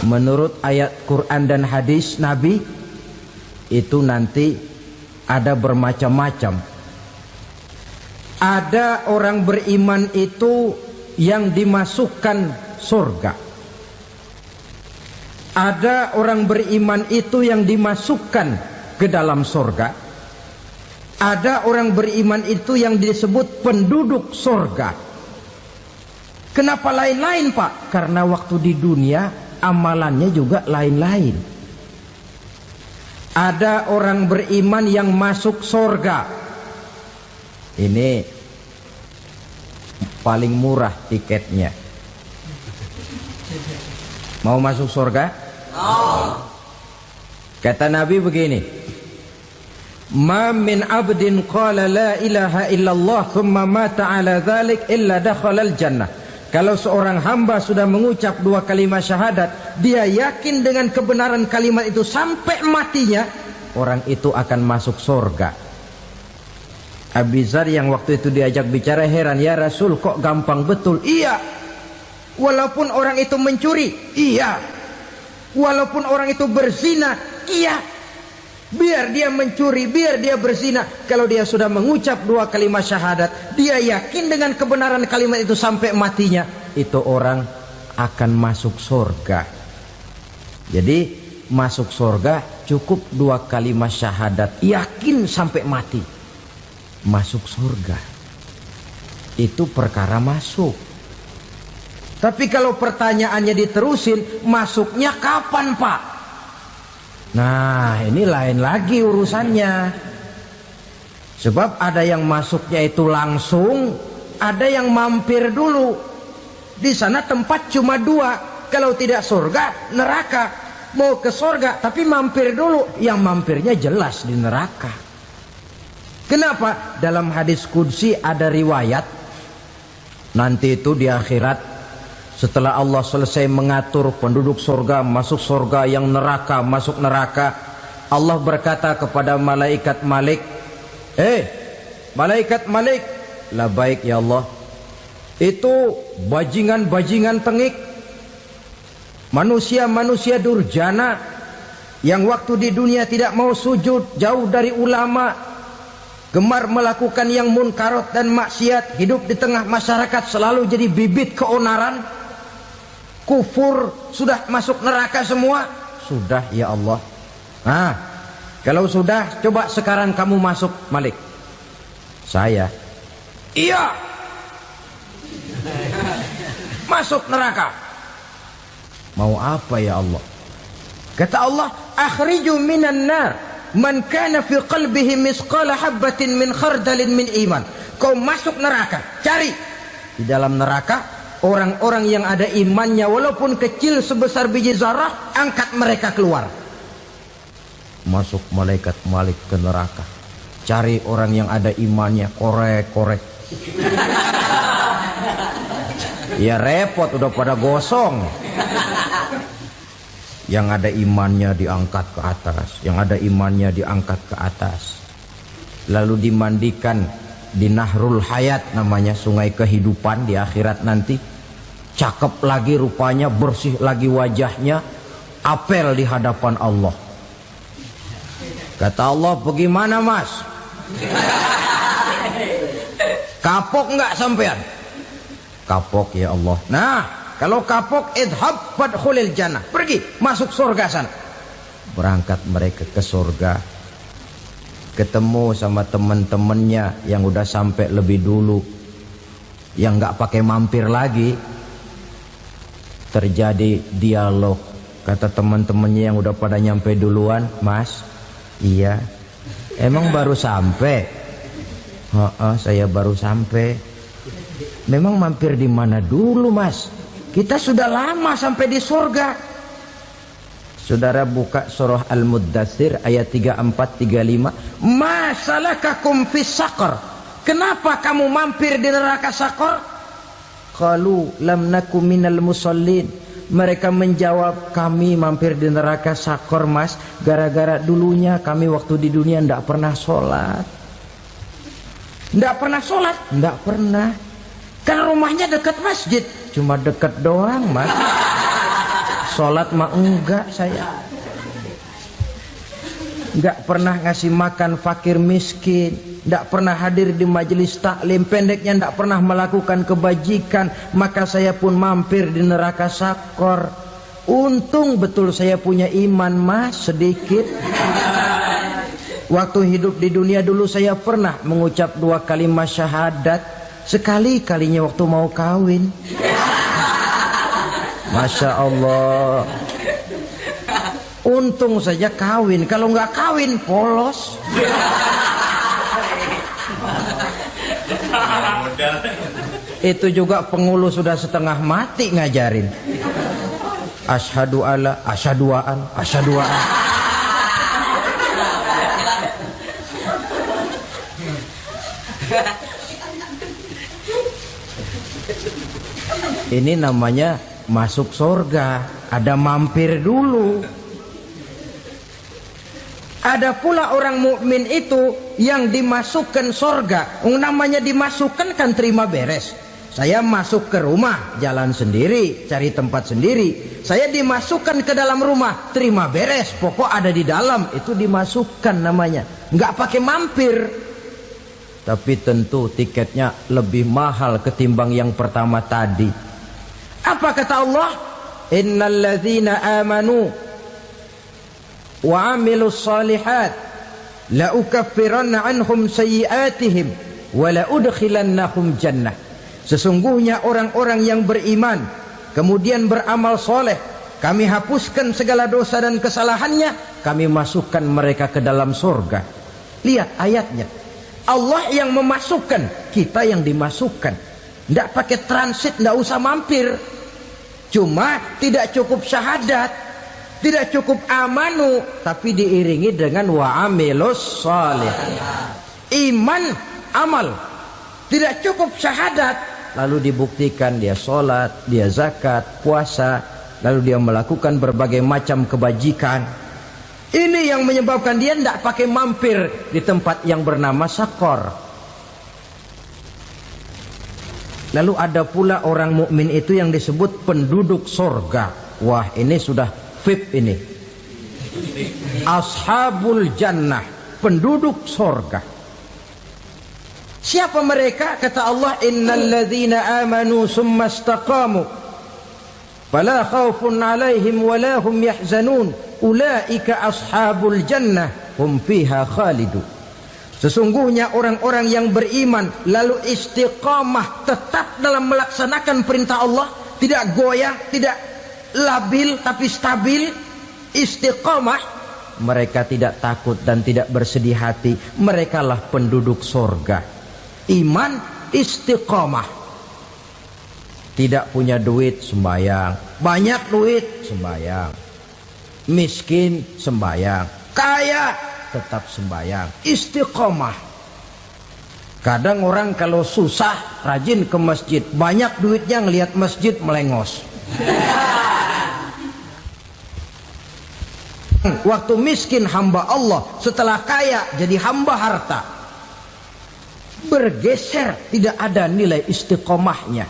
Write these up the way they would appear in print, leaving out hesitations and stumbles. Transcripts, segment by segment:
menurut ayat Quran dan hadis Nabi itu nanti ada bermacam-macam. Ada orang beriman itu yang dimasukkan surga. Ada orang beriman itu yang dimasukkan ke dalam surga. Ada orang beriman itu yang disebut penduduk surga. Kenapa lain-lain, Pak? Karena waktu di dunia amalannya juga lain-lain. Ada orang beriman yang masuk surga. Ini paling murah tiketnya. Mau masuk surga? Kata Nabi begini, ma min abdin qala la ilaha illallah thumma mata ala dhalik illa dakhala al-jannah. Kalau seorang hamba sudah mengucap dua kalimat syahadat, dia yakin dengan kebenaran kalimat itu sampai matinya, orang itu akan masuk surga. Abi Dzar yang waktu itu diajak bicara heran, ya Rasul kok gampang betul? Iya, walaupun orang itu mencuri, iya, walaupun orang itu berzina, iya. Biar dia mencuri, biar dia berzina, kalau dia sudah mengucap dua kalimat syahadat, dia yakin dengan kebenaran kalimat itu sampai matinya, itu orang akan masuk surga. Jadi masuk surga cukup dua kalimat syahadat, yakin sampai mati, masuk surga. Itu perkara masuk. Tapi kalau pertanyaannya diterusin, masuknya kapan, Pak? Nah, ini lain lagi urusannya. Sebab ada yang masuknya itu langsung, ada yang mampir dulu. Di sana tempat cuma dua, kalau tidak surga, neraka. Mau ke surga tapi mampir dulu, yang mampirnya jelas di neraka. Kenapa? Dalam hadis qudsi ada riwayat, nanti itu di akhirat, setelah Allah selesai mengatur penduduk surga masuk surga, yang neraka masuk neraka, Allah berkata kepada malaikat Malik, malaikat Malik, labaik ya Allah, itu bajingan-bajingan tengik, manusia-manusia durjana yang waktu di dunia tidak mau sujud, jauh dari ulama, gemar melakukan yang munkarat dan maksiat, hidup di tengah masyarakat selalu jadi bibit keonaran, kufur, sudah masuk neraka semua. Sudah ya Allah. Nah, kalau sudah, coba sekarang kamu masuk, Malik. Saya, iya, masuk neraka. Mau apa ya Allah? Kata Allah, akhriju minan nar man kana fi qalbihi misqala habatin min khardalin min iman. Kau masuk neraka, cari di dalam neraka orang-orang yang ada imannya walaupun kecil sebesar biji zarah, angkat mereka keluar. Masuk malaikat Malik ke neraka, cari orang yang ada imannya, korek-korek. Ya repot, udah pada gosong. Yang ada imannya diangkat ke atas, yang ada imannya diangkat ke atas, lalu dimandikan di Nahrul Hayat, namanya sungai kehidupan di akhirat nanti. Cakep lagi rupanya, bersih lagi wajahnya, apel di hadapan Allah. Kata Allah, bagaimana mas? Kapok nggak sampean? Kapok ya Allah. Nah, kalau kapok, idhab fadkhulil jannah, pergi masuk surga sana. Berangkat mereka ke surga, ketemu sama teman-temannya yang udah sampai lebih dulu, yang nggak pakai mampir lagi. Terjadi dialog. Kata teman-temannya yang udah pada nyampe duluan, mas, iya, emang baru sampai? Saya baru sampai. Memang mampir di mana dulu mas? Kita sudah lama sampai di surga. Saudara buka surah Al-Muddatsir ayat 34-35. Ma salakakum fis saqar? Kenapa kamu mampir di neraka Saqar? Qalu lam naku minal musallin. Mereka menjawab, kami mampir di neraka Saqar mas, gara-gara dulunya kami waktu di dunia ndak pernah sholat. Ndak pernah sholat? Ndak pernah. Kan rumahnya dekat masjid, cuma dekat doang mas. Sholat mah enggak saya. Enggak pernah ngasih makan fakir miskin, enggak pernah hadir di majelis taklim, pendeknya enggak pernah melakukan kebajikan, maka saya pun mampir di neraka sakor. Untung betul saya punya iman mas sedikit. Waktu hidup di dunia dulu saya pernah mengucap 2 kalimat syahadat, sekali-kalinya waktu mau kawin. Masya Allah. Untung saja kawin, kalau nggak kawin polos. Itu juga pengulu sudah setengah mati ngajarin. Asyhadu alla, asyaduaan, asyaduaan. Ini namanya masuk surga, ada mampir dulu. Ada pula orang mukmin itu yang dimasukkan surga. Namanya dimasukkan kan terima beres. Saya masuk ke rumah, jalan sendiri, cari tempat sendiri. Saya dimasukkan ke dalam rumah, terima beres, pokok ada di dalam, itu dimasukkan namanya. Nggak pakai mampir. Tapi tentu tiketnya lebih mahal ketimbang yang pertama tadi. Apa kata Allah? Innal ladzina amanu wa amilus salihat la ukaffiranna anhum sayyi'atihim wa la udkhilannahum jannah. Sesungguhnya orang-orang yang beriman kemudian beramal soleh, kami hapuskan segala dosa dan kesalahannya, kami masukkan mereka ke dalam surga. Lihat ayatnya, Allah yang memasukkan, kita yang dimasukkan. Tidak pakai transit, tidak usah mampir. Cuma tidak cukup syahadat, tidak cukup amanu, tapi diiringi dengan wa'amilus salih. Iman, amal. Tidak cukup syahadat, lalu dibuktikan dia sholat, dia zakat, puasa, lalu dia melakukan berbagai macam kebajikan. Ini yang menyebabkan dia tidak pakai mampir di tempat yang bernama sakor. Lalu ada pula orang mukmin itu yang disebut penduduk sorga. Wah, ini sudah VIP ini. Ashabul jannah, penduduk sorga. Siapa mereka? Kata Allah, innal ladzina amanu summa istaqamu fala khaufun alaihim wala hum yahzanun ulaika ashabul jannah hum fiha khalidun. Sesungguhnya orang-orang yang beriman lalu istiqamah, tetap dalam melaksanakan perintah Allah, tidak goyah, tidak labil tapi stabil, istiqamah, mereka tidak takut dan tidak bersedih hati. Merekalah penduduk surga. Iman, istiqamah. Tidak punya duit, sembahyang. Banyak duit, sembahyang. Miskin, sembahyang. Kaya, tetap sembahyang. Istiqamah. Kadang orang kalau susah rajin ke masjid, banyak duitnya ngelihat masjid melengos. Waktu miskin hamba Allah, setelah kaya jadi hamba harta. Bergeser, tidak ada nilai istiqomahnya.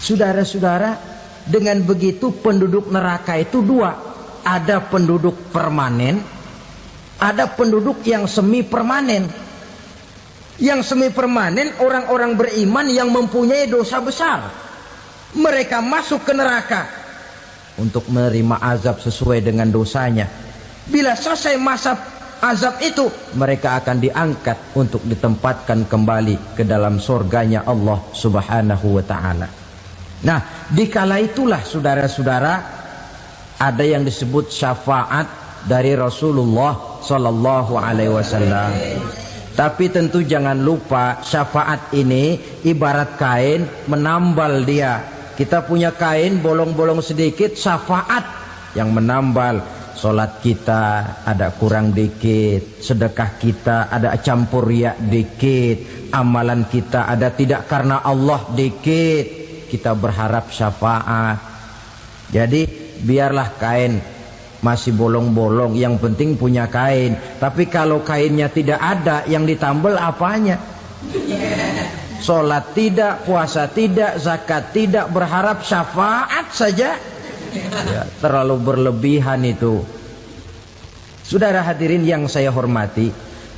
Saudara-saudara, dengan begitu penduduk neraka itu dua. Ada penduduk permanen, ada penduduk yang semi permanen. Yang semi permanen orang-orang beriman yang mempunyai dosa besar. Mereka masuk ke neraka untuk menerima azab sesuai dengan dosanya. Bila selesai masa azab itu, mereka akan diangkat untuk ditempatkan kembali ke dalam surganya Allah Subhanahu wa ta'ala. Nah, dikala itulah saudara-saudara, ada yang disebut syafaat dari Rasulullah Sallallahu Alaihi Wasallam. Tapi tentu jangan lupa, syafaat ini ibarat kain menambal dia. Kita punya kain bolong-bolong sedikit, syafaat yang menambal. Sholat kita ada kurang dikit, sedekah kita ada campur riak dikit, amalan kita ada tidak karena Allah dikit, kita berharap syafaat. Jadi biarlah kain masih bolong-bolong, yang penting punya kain. Tapi kalau kainnya tidak ada, yang ditambal apanya? Sholat tidak, puasa tidak, zakat tidak, berharap syafaat saja. Ya, terlalu berlebihan itu. Saudara hadirin yang saya hormati,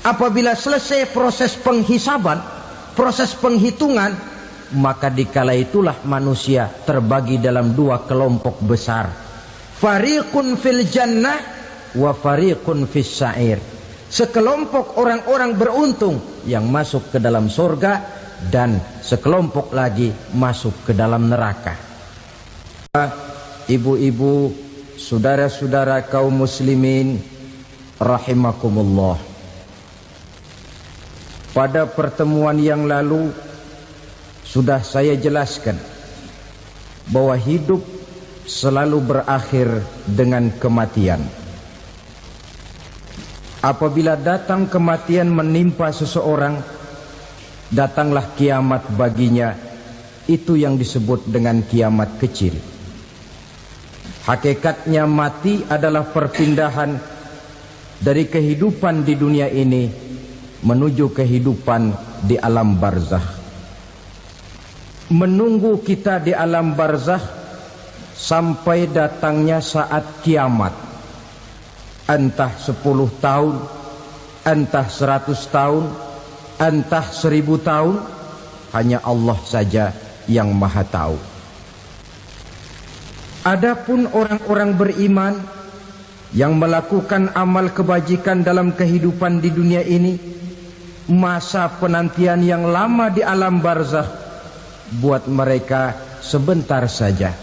apabila selesai proses penghisaban, proses penghitungan, maka dikala itulah manusia terbagi dalam dua kelompok besar. Fariqun fil jannah wa fariqun fis sa'ir. Sekelompok orang-orang beruntung yang masuk ke dalam surga, dan sekelompok lagi masuk ke dalam neraka. Ibu-ibu, saudara-saudara kaum muslimin rahimakumullah. Pada pertemuan yang lalu sudah saya jelaskan bahwa hidup selalu berakhir dengan kematian. Apabila datang kematian menimpa seseorang, datanglah kiamat baginya. Itu yang disebut dengan kiamat kecil. Hakikatnya mati adalah perpindahan dari kehidupan di dunia ini menuju kehidupan di alam barzakh. Menunggu kita di alam barzakh sampai datangnya saat kiamat. Entah 10 tahun, entah 100 tahun, entah 1000 tahun, hanya Allah saja yang maha tahu. Adapun orang-orang beriman yang melakukan amal kebajikan dalam kehidupan di dunia ini, masa penantian yang lama di alam barzakh buat mereka sebentar saja.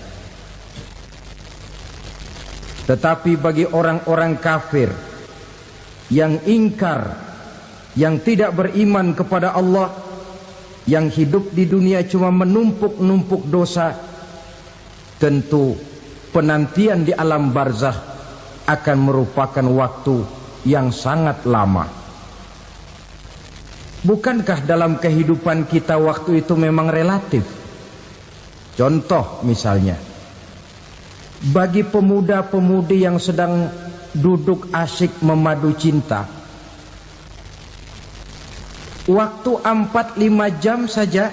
Tetapi bagi orang-orang kafir yang ingkar, yang tidak beriman kepada Allah, yang hidup di dunia cuma menumpuk-numpuk dosa, tentu penantian di alam barzakh akan merupakan waktu yang sangat lama. Bukankah dalam kehidupan kita waktu itu memang relatif? Contoh misalnya, bagi pemuda-pemudi yang sedang duduk asyik memadu cinta, waktu 4-5 jam saja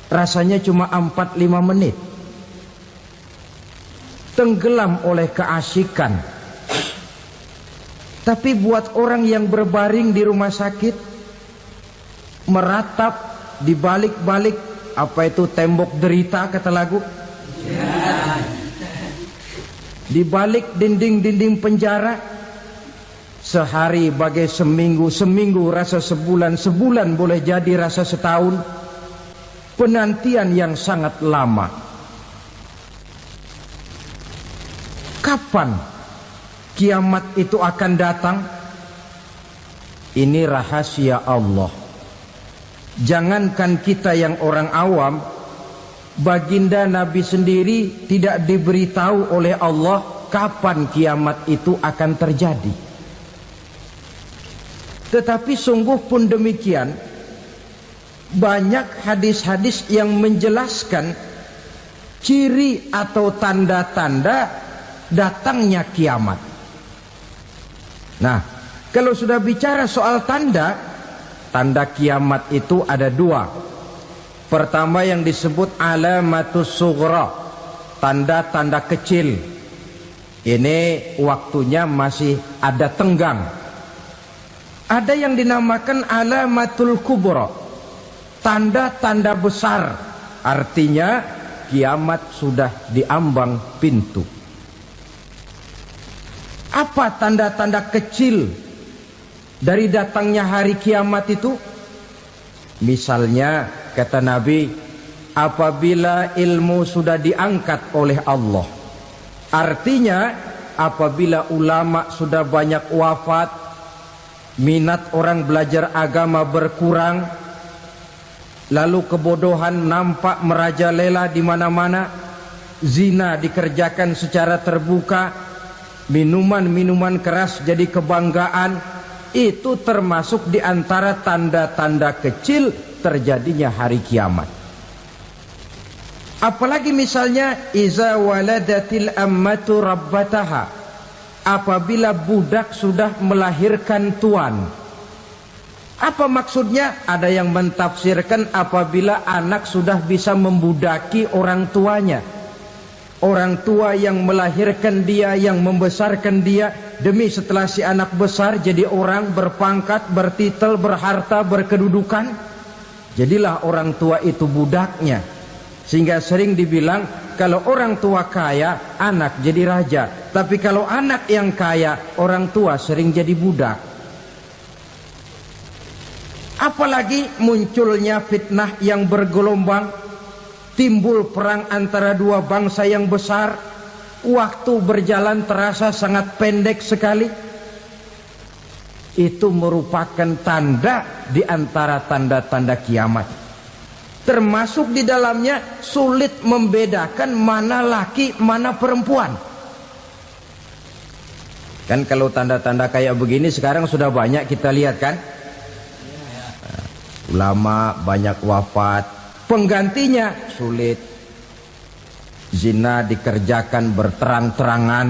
rasanya cuma 4-5 menit. Tenggelam oleh keasikan. Tapi buat orang yang berbaring di rumah sakit, meratap di balik-balik apa itu tembok derita kata lagu, di balik dinding-dinding penjara, sehari bagai seminggu, seminggu rasa sebulan, sebulan boleh jadi rasa setahun. Penantian yang sangat lama. Kapan kiamat itu akan datang? Ini rahasia Allah. Jangankan kita yang orang awam, baginda Nabi sendiri tidak diberitahu oleh Allah kapan kiamat itu akan terjadi. Tetapi sungguh pun demikian, banyak hadis-hadis yang menjelaskan ciri atau tanda-tanda datangnya kiamat. Nah, kalau sudah bicara soal tanda kiamat itu ada dua. Pertama yang disebut alamatus sughra, tanda-tanda kecil. Ini waktunya masih ada tenggang. Ada yang dinamakan alamatul kubra, tanda-tanda besar. Artinya kiamat sudah diambang pintu. Apa tanda-tanda kecil dari datangnya hari kiamat itu? Misalnya kata Nabi, apabila ilmu sudah diangkat oleh Allah. Artinya apabila ulama sudah banyak wafat, minat orang belajar agama berkurang, lalu kebodohan nampak merajalela di mana-mana, zina dikerjakan secara terbuka, minuman-minuman keras jadi kebanggaan, itu termasuk di antara tanda-tanda kecil terjadinya hari kiamat. Apalagi misalnya iza waladatil ammatu rabbataha, apabila budak sudah melahirkan tuan. Apa maksudnya? Ada yang mentafsirkan apabila anak sudah bisa membudaki orang tuanya. Orang tua yang melahirkan dia, yang membesarkan dia, demi setelah si anak besar jadi orang berpangkat, bertitel, berharta, berkedudukan, jadilah orang tua itu budaknya. Sehingga sering dibilang kalau orang tua kaya, anak jadi raja. Tapi kalau anak yang kaya, orang tua sering jadi budak. Apalagi munculnya fitnah yang bergelombang, timbul perang antara dua bangsa yang besar, waktu berjalan terasa sangat pendek sekali. Itu merupakan tanda di antara tanda-tanda kiamat. Termasuk di dalamnya sulit membedakan mana laki, mana perempuan. Kan kalau tanda-tanda kayak begini sekarang sudah banyak kita lihat kan. Ulama banyak wafat, penggantinya sulit. Zina dikerjakan berterang-terangan,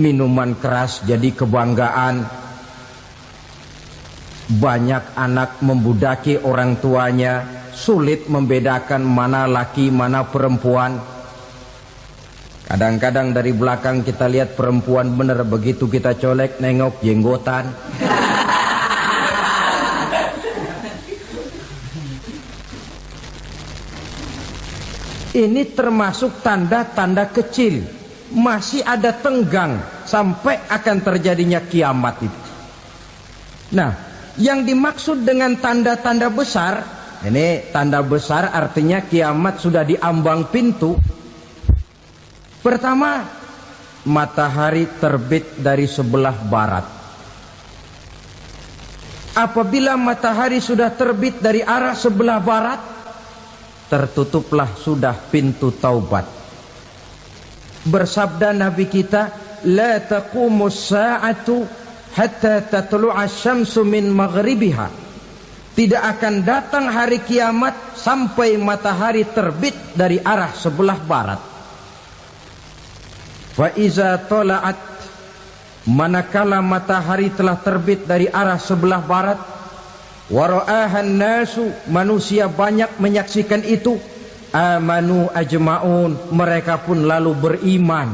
minuman keras jadi kebanggaan, banyak anak membudaki orang tuanya, sulit membedakan mana laki mana perempuan. Kadang-kadang dari belakang kita lihat perempuan bener, begitu kita colek nengok jenggotan. Ini termasuk tanda-tanda kecil, masih ada tenggang sampai akan terjadinya kiamat itu. Nah, yang dimaksud dengan tanda-tanda besar, ini tanda besar artinya kiamat sudah di ambang pintu. Pertama, matahari terbit dari sebelah barat. Apabila matahari sudah terbit dari arah sebelah barat, tertutuplah sudah pintu taubat. Bersabda Nabi kita, la taqumus sa'atu hatta tatlu'a syamsu min maghribiha. Tidak akan datang hari kiamat sampai matahari terbit dari arah sebelah barat. Fa iza tala'at, manakala matahari telah terbit dari arah sebelah barat, wara'ahan nasu, manusia banyak menyaksikan itu, amanu ajma'un, mereka pun lalu beriman.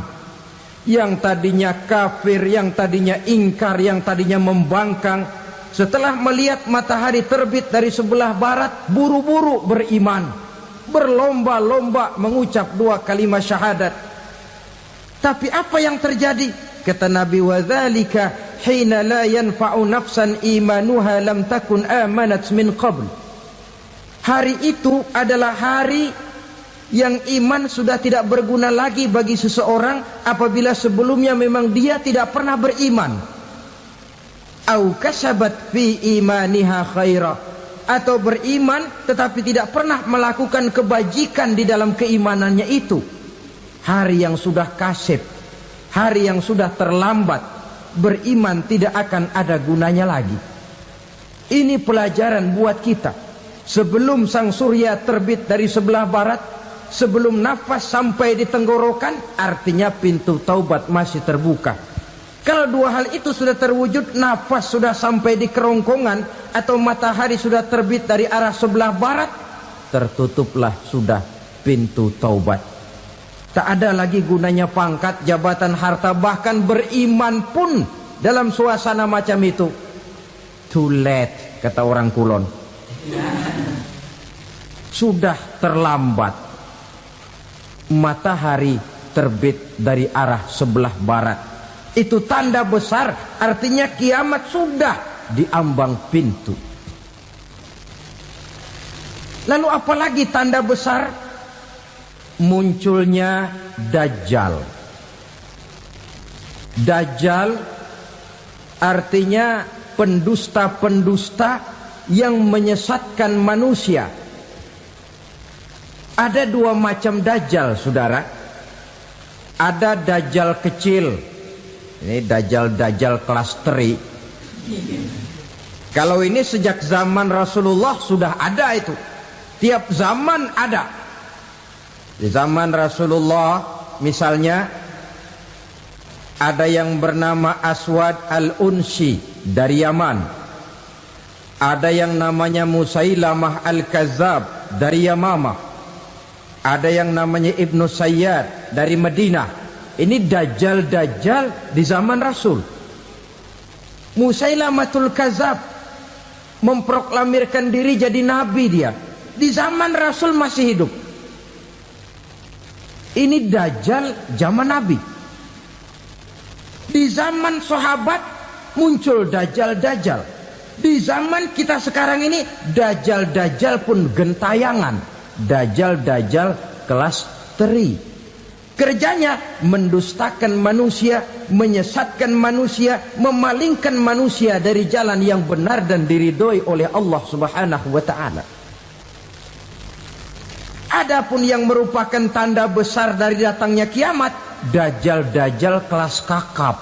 Yang tadinya kafir, yang tadinya ingkar, yang tadinya membangkang, setelah melihat matahari terbit dari sebelah barat, buru-buru beriman, berlomba-lomba mengucap dua kalimat syahadat. Tapi apa yang terjadi? Kata Nabi, wadzalika hina la yanfa'u nafsan imanuha lam takun amanat min qabl. Hari itu adalah hari yang iman sudah tidak berguna lagi bagi seseorang apabila sebelumnya memang dia tidak pernah beriman. Au kasabat fi imaniha khaira, atau beriman tetapi tidak pernah melakukan kebajikan di dalam keimanannya itu. Hari yang sudah kasib, hari yang sudah terlambat, beriman tidak akan ada gunanya lagi. Ini pelajaran buat kita. Sebelum sang surya terbit dari sebelah barat, sebelum nafas sampai di tenggorokan, artinya pintu taubat masih terbuka. Kalau dua hal itu sudah terwujud, nafas sudah sampai di kerongkongan atau matahari sudah terbit dari arah sebelah barat, tertutuplah sudah pintu taubat. Tak ada lagi gunanya pangkat, jabatan, harta, bahkan beriman pun dalam suasana macam itu. Too late, kata orang Kulon. Sudah terlambat. Matahari terbit dari arah sebelah barat. Itu tanda besar, artinya kiamat sudah di ambang pintu. Lalu apalagi tanda besar? Munculnya Dajjal. Dajjal artinya pendusta-pendusta yang menyesatkan manusia. Ada dua macam Dajjal, saudara. Ada Dajjal kecil. Ini Dajjal kelas teri. Kalau ini sejak zaman Rasulullah sudah ada itu. Tiap zaman ada. Di zaman Rasulullah misalnya ada yang bernama Aswad al-Unsi dari Yaman. Ada yang namanya Musailamah Al-Kazzab dari Yamamah. Ada yang namanya Ibnu Sayyad dari Madinah. Ini dajjal-dajjal di zaman Rasul. Musailamatul Kazzab memproklamirkan diri jadi nabi dia. Di zaman Rasul masih hidup. Ini dajjal zaman Nabi. Di zaman sahabat muncul dajjal-dajjal. Di zaman kita sekarang ini dajjal-dajjal pun gentayangan. Dajjal-dajjal kelas teri. Kerjanya mendustakan manusia, menyesatkan manusia, memalingkan manusia dari jalan yang benar dan diridhoi oleh Allah Subhanahu wa taala. Adapun yang merupakan tanda besar dari datangnya kiamat, dajjal-dajjal kelas kakap.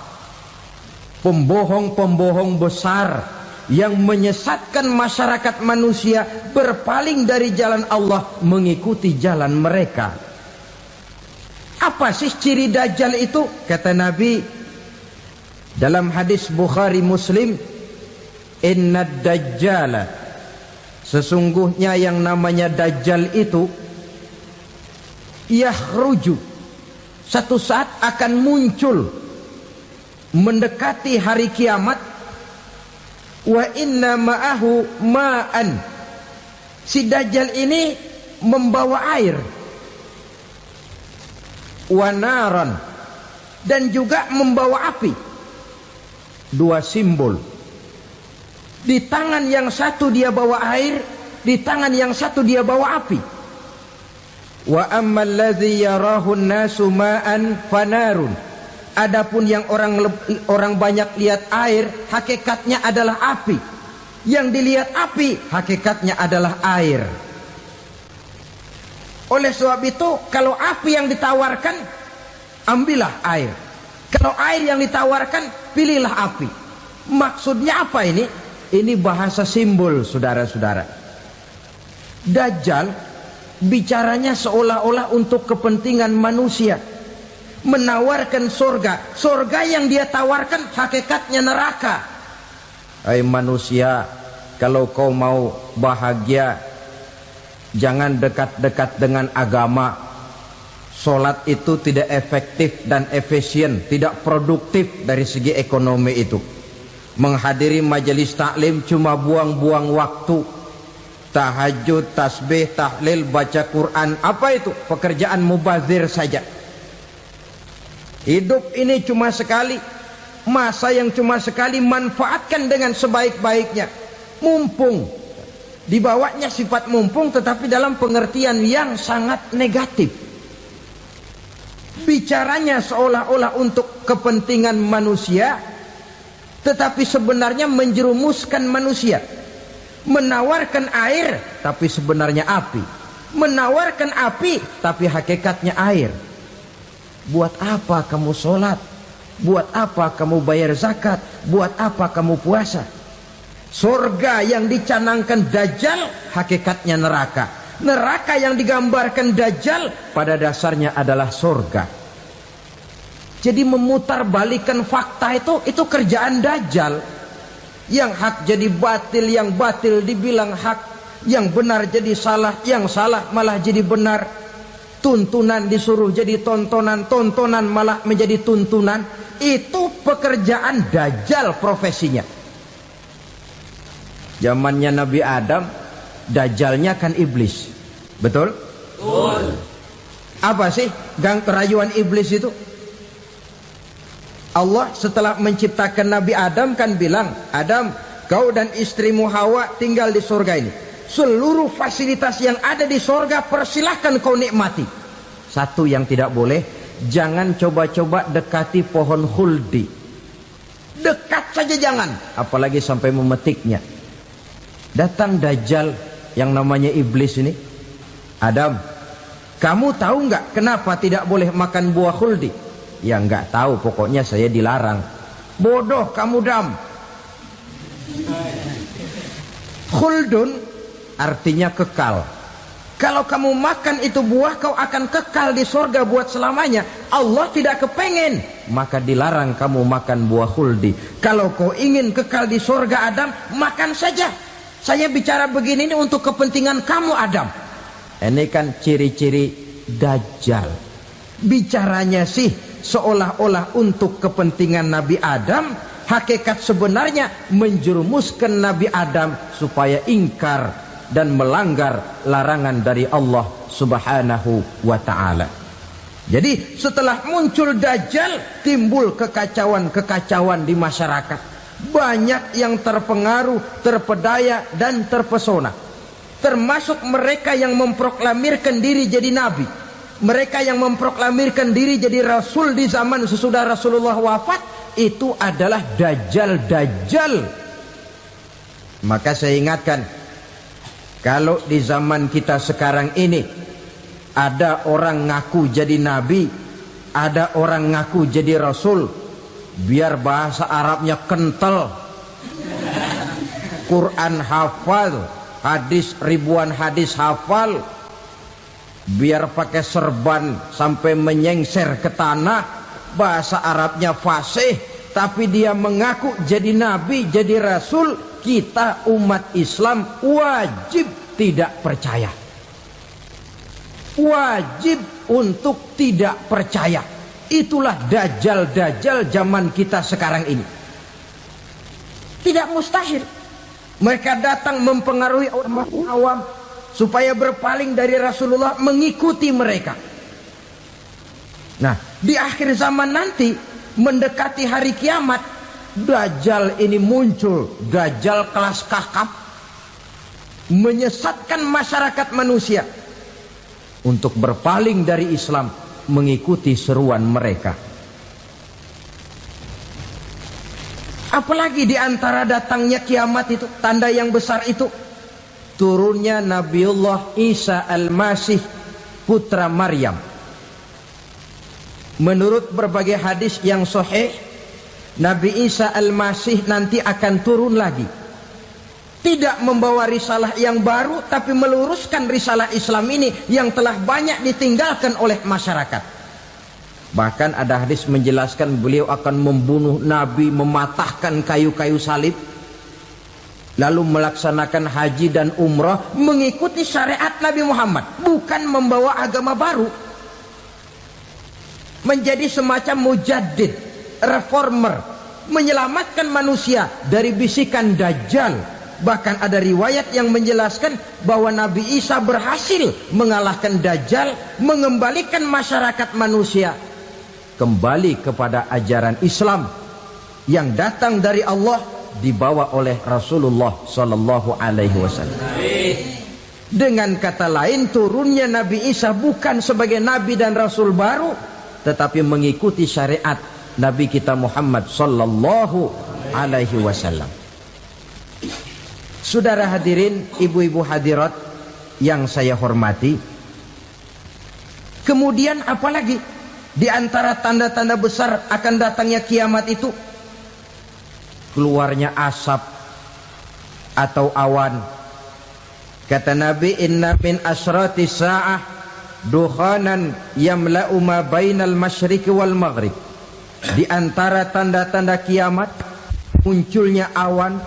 Pembohong-pembohong besar yang menyesatkan masyarakat manusia berpaling dari jalan Allah mengikuti jalan mereka. Apa sih ciri dajjal itu? Kata Nabi dalam hadis Bukhari Muslim, "Inna dajjala", sesungguhnya yang namanya dajjal itu yakhruju, satu saat akan muncul mendekati hari kiamat. Wa inna ma'ahu ma'an, si dajjal ini membawa air. Wa naran, dan juga membawa api. Dua simbol. Di tangan yang satu dia bawa air, di tangan yang satu dia bawa api. Wa ammal ladzi yarahu an-nasu ma'an fanarun, adapun yang orang banyak lihat air, hakikatnya adalah api. Yang dilihat api, hakikatnya adalah air. Oleh sebab itu, kalau api yang ditawarkan, ambillah air. Kalau air yang ditawarkan, pilihlah api. Maksudnya apa ini? Ini bahasa simbol, saudara-saudara. Dajjal bicaranya seolah-olah untuk kepentingan manusia, menawarkan surga. Surga yang dia tawarkan hakikatnya neraka. Hai manusia, kalau kau mau bahagia, jangan dekat-dekat dengan agama. Solat itu tidak efektif dan efisien, tidak produktif dari segi ekonomi itu. Menghadiri majelis taklim cuma buang-buang waktu. Tahajud, tasbih, tahlil, baca Quran, apa itu? Pekerjaan mubazir saja. Hidup ini cuma sekali, masa yang cuma sekali, manfaatkan dengan sebaik-baiknya. Mumpung, dibawanya sifat mumpung tetapi dalam pengertian yang sangat negatif. Bicaranya seolah-olah untuk kepentingan manusia, tetapi sebenarnya menjerumuskan manusia. Menawarkan air, tapi sebenarnya api. Menawarkan api, tapi hakikatnya air. Buat apa kamu sholat? Buat apa kamu bayar zakat? Buat apa kamu puasa? Surga yang dicanangkan Dajjal, hakikatnya neraka. Neraka yang digambarkan Dajjal, pada dasarnya adalah surga. Jadi memutarbalikan fakta itu kerjaan Dajjal. Yang hak jadi batil, yang batil dibilang hak, yang benar jadi salah, yang salah malah jadi benar. Tuntunan disuruh jadi tontonan, tontonan malah menjadi tuntunan. Itu pekerjaan Dajjal profesinya. Zamannya Nabi Adam, Dajjalnya kan iblis. Betul? Betul. Apa sih gang kerayuan iblis itu? Allah setelah menciptakan Nabi Adam kan bilang, Adam, kau dan istrimu Hawa tinggal di surga ini. Seluruh fasilitas yang ada di surga persilahkan kau nikmati. Satu yang tidak boleh, jangan coba-coba dekati pohon khuldi. Dekat saja jangan, apalagi sampai memetiknya. Datang Dajjal yang namanya iblis ini. Adam, kamu tahu nggak kenapa tidak boleh makan buah khuldi? Ya nggak tahu, pokoknya saya dilarang. Bodoh kamu Dam. Khuldun artinya kekal. Kalau kamu makan itu buah, kau akan kekal di surga buat selamanya. Allah tidak kepengen, maka dilarang kamu makan buah khuldi. Kalau kau ingin kekal di surga Adam, makan saja. Saya bicara begini ini untuk kepentingan kamu Adam. Ini kan ciri-ciri Dajjal. Bicaranya sih seolah-olah untuk kepentingan Nabi Adam, hakikat sebenarnya menjerumuskan Nabi Adam supaya ingkar dan melanggar larangan dari Allah Subhanahu wa ta'ala. Jadi setelah muncul Dajjal, timbul kekacauan-kekacauan di masyarakat. Banyak yang terpengaruh, terpedaya dan terpesona. Termasuk mereka yang memproklamirkan diri jadi nabi, mereka yang memproklamirkan diri jadi rasul di zaman sesudah Rasulullah wafat. Itu adalah Dajjal. Maka saya ingatkan, kalau di zaman kita sekarang ini ada orang ngaku jadi nabi, ada orang ngaku jadi rasul, biar bahasa Arabnya kental, Quran hafal, hadis ribuan hadis hafal, biar pakai serban sampai menyengser ke tanah, bahasa Arabnya fasih, tapi dia mengaku jadi nabi, jadi rasul, kita umat Islam wajib tidak percaya. Wajib untuk tidak percaya. Itulah Dajjal zaman kita sekarang ini. Tidak mustahil mereka datang mempengaruhi orang awam supaya berpaling dari Rasulullah, mengikuti mereka. Nah, di akhir zaman nanti, mendekati hari kiamat, Dajjal ini muncul. Dajjal kelas kakap, menyesatkan masyarakat manusia untuk berpaling dari Islam, mengikuti seruan mereka. Apalagi di antara datangnya kiamat itu, tanda yang besar itu, turunnya Nabiullah Isa Al-Masih, putra Maryam. Menurut berbagai hadis yang sahih, Nabi Isa Al-Masih nanti akan turun lagi. Tidak membawa risalah yang baru, tapi meluruskan risalah Islam ini yang telah banyak ditinggalkan oleh masyarakat. Bahkan ada hadis menjelaskan beliau akan membunuh Nabi, mematahkan kayu-kayu salib, lalu melaksanakan haji dan umrah mengikuti syariat Nabi Muhammad, bukan membawa agama baru. Menjadi semacam mujaddid, reformer, menyelamatkan manusia dari bisikan Dajjal. Bahkan ada riwayat yang menjelaskan bahwa Nabi Isa berhasil mengalahkan Dajjal, mengembalikan masyarakat manusia kembali kepada ajaran Islam yang datang dari Allah, dibawa oleh Rasulullah Sallallahu Alaihi Wasallam. Dengan kata lain, turunnya Nabi Isa bukan sebagai Nabi dan Rasul baru, tetapi mengikuti syariat Nabi kita Muhammad Sallallahu Alaihi Wasallam. Saudara hadirin, ibu-ibu hadirat yang saya hormati, kemudian apalagi di antara tanda-tanda besar akan datangnya kiamat itu? Keluarnya asap atau awan. Kata Nabi, inna min asrati sa'ah dukhanan yamla'u ma bainal masyriqi wal maghrib. Di antara tanda-tanda kiamat, munculnya awan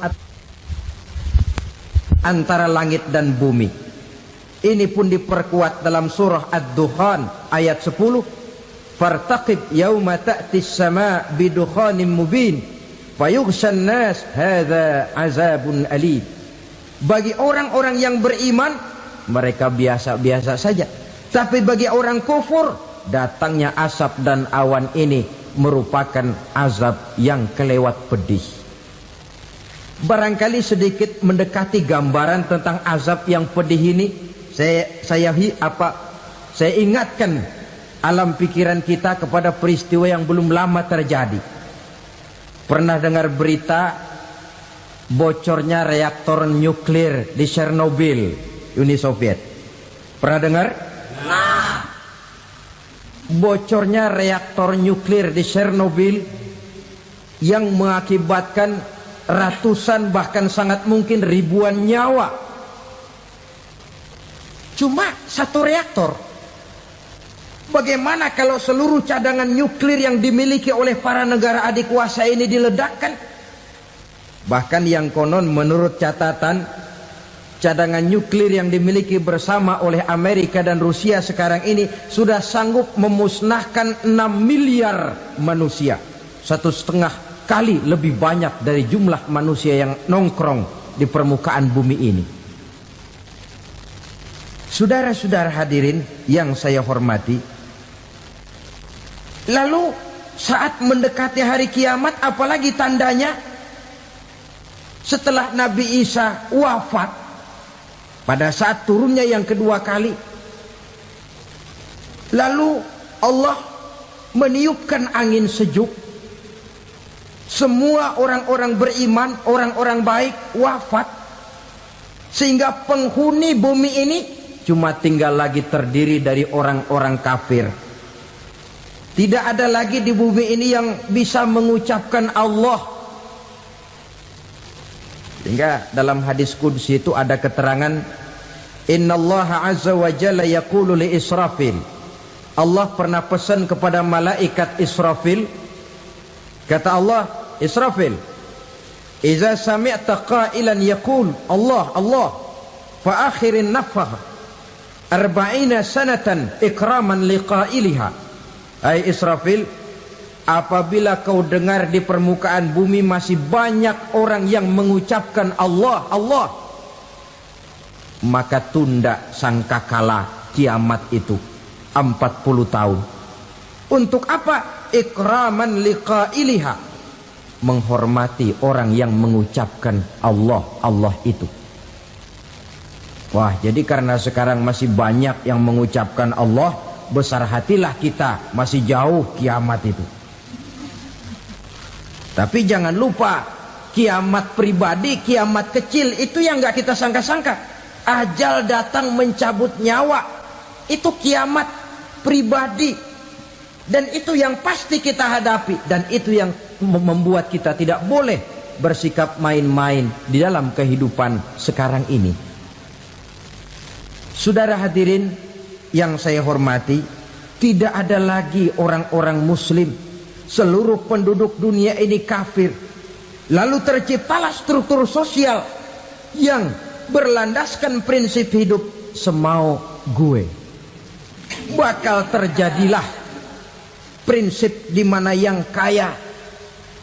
antara langit dan bumi. Ini pun diperkuat dalam surah Ad-Dukhan ayat 10. Fartaqib yauma ta'tis sama' bidukhanin mubin fayughshan nas hadza azabun alim. Bagi orang-orang yang beriman, mereka biasa-biasa saja. Tapi bagi orang kufur, datangnya asap dan awan ini merupakan azab yang kelewat pedih. Barangkali sedikit mendekati gambaran tentang azab yang pedih ini, saya ingatkan alam pikiran kita kepada peristiwa yang belum lama terjadi. Pernah dengar berita bocornya reaktor nuklir di Chernobyl, Uni Soviet? Pernah dengar? Nah, bocornya reaktor nuklir di Chernobyl yang mengakibatkan ratusan bahkan sangat mungkin ribuan nyawa. Cuma satu reaktor. Bagaimana kalau seluruh cadangan nuklir yang dimiliki oleh para negara adik kuasa ini diledakkan? Bahkan yang konon menurut catatan cadangan nuklir yang dimiliki bersama oleh Amerika dan Rusia sekarang ini sudah sanggup memusnahkan 6 miliar manusia, 1,5 kali lebih banyak dari jumlah manusia yang nongkrong di permukaan bumi ini. Saudara-saudara hadirin yang saya hormati, lalu saat mendekati hari kiamat, apalagi tandanya? Setelah Nabi Isa wafat, pada saat turunnya yang kedua kali, lalu Allah meniupkan angin sejuk. Semua orang-orang beriman, orang-orang baik wafat, sehingga penghuni bumi ini cuma tinggal lagi terdiri dari orang-orang kafir. Tidak ada lagi di bumi ini yang bisa mengucapkan Allah. Sehingga dalam hadis qudsi itu ada keterangan, Innallaha azza wa jalla yaqulu li Israfil. Allah pernah pesan kepada malaikat Israfil. Kata Allah, Israfil, Iza sami'ta qailan yaqul Allah Allah fa akhirin nafakh 40 sanatan ikraman liqailiha. Hai Israfil, apabila kau dengar di permukaan bumi masih banyak orang yang mengucapkan Allah Allah, maka tunda sangkakala kiamat itu 40 tahun. Untuk apa? Ikraman liqailiha, menghormati orang yang mengucapkan Allah Allah itu. Wah, jadi karena sekarang masih banyak yang mengucapkan Allah, besar hatilah kita, masih jauh kiamat itu. Tapi jangan lupa, kiamat pribadi, kiamat kecil itu yang gak kita sangka-sangka. Ajal datang mencabut nyawa, itu kiamat pribadi, dan itu yang pasti kita hadapi, dan itu yang membuat kita tidak boleh bersikap main-main di dalam kehidupan sekarang ini. Saudara hadirin yang saya hormati, tidak ada lagi orang-orang muslim. Seluruh penduduk dunia ini kafir. Lalu terciptalah struktur sosial yang berlandaskan prinsip hidup semau gue. Bakal terjadilah prinsip di mana yang kaya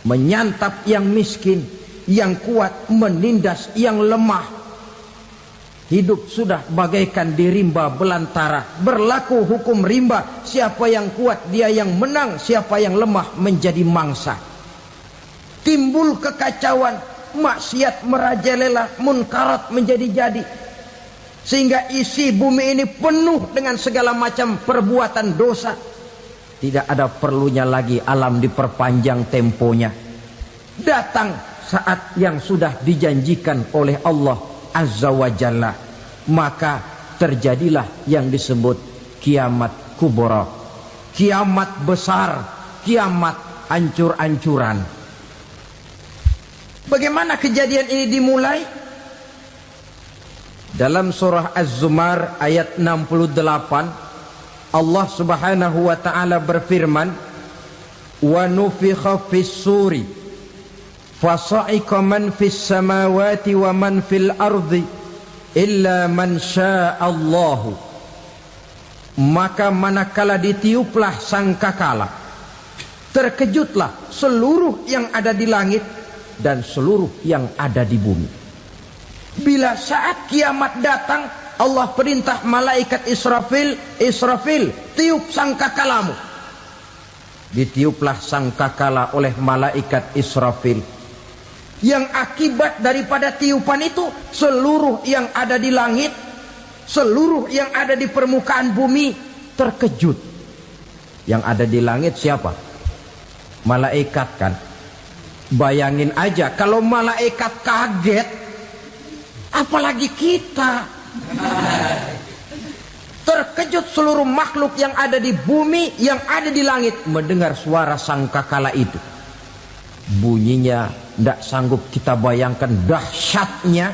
menyantap yang miskin, yang kuat menindas yang lemah. Hidup sudah bagaikan di rimba belantara, berlaku hukum rimba. Siapa yang kuat dia yang menang, siapa yang lemah menjadi mangsa. Timbul kekacauan, maksiat merajalela, munkarat menjadi-jadi, sehingga isi bumi ini penuh dengan segala macam perbuatan dosa. Tidak ada perlunya lagi alam diperpanjang temponya. Datang saat yang sudah dijanjikan oleh Allah Azza wa Jalla, maka terjadilah yang disebut kiamat kubra, kiamat besar, kiamat ancur-ancuran. Bagaimana kejadian ini dimulai? Dalam surah Az-Zumar ayat 68, Allah Subhanahu wa taala berfirman, "Wa nufikha fis-suri fasa'iqa man fis samawati wa man fil ardi illa man sya'allahu." Maka manakala ditiuplah sangkakala, terkejutlah seluruh yang ada di langit dan seluruh yang ada di bumi. Bila saat kiamat datang, Allah perintah malaikat Israfil, Israfil, tiup sangkakalamu. Ditiuplah sangkakala oleh malaikat Israfil. Yang akibat daripada tiupan itu, seluruh yang ada di langit, seluruh yang ada di permukaan bumi terkejut. Yang ada di langit siapa? Malaikat kan. Bayangin aja kalau malaikat kaget, apalagi kita. Terkejut seluruh makhluk yang ada di bumi, yang ada di langit mendengar suara sangkakala itu. Bunyinya tidak sanggup kita bayangkan dahsyatnya.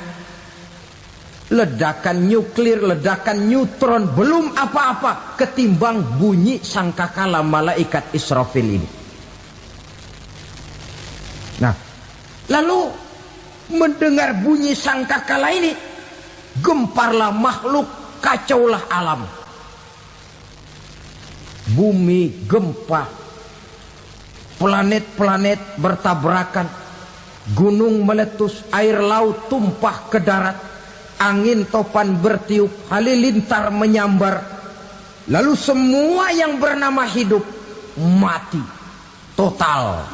Ledakan nuklir, ledakan neutron, belum apa-apa ketimbang bunyi sangkakala malaikat Israfil ini. Nah, lalu mendengar bunyi sangkakala ini, gemparlah makhluk, kacaulah alam. Bumi gempa, planet-planet bertabrakan, gunung meletus, air laut tumpah ke darat, angin topan bertiup, halilintar menyambar. Lalu semua yang bernama hidup mati total.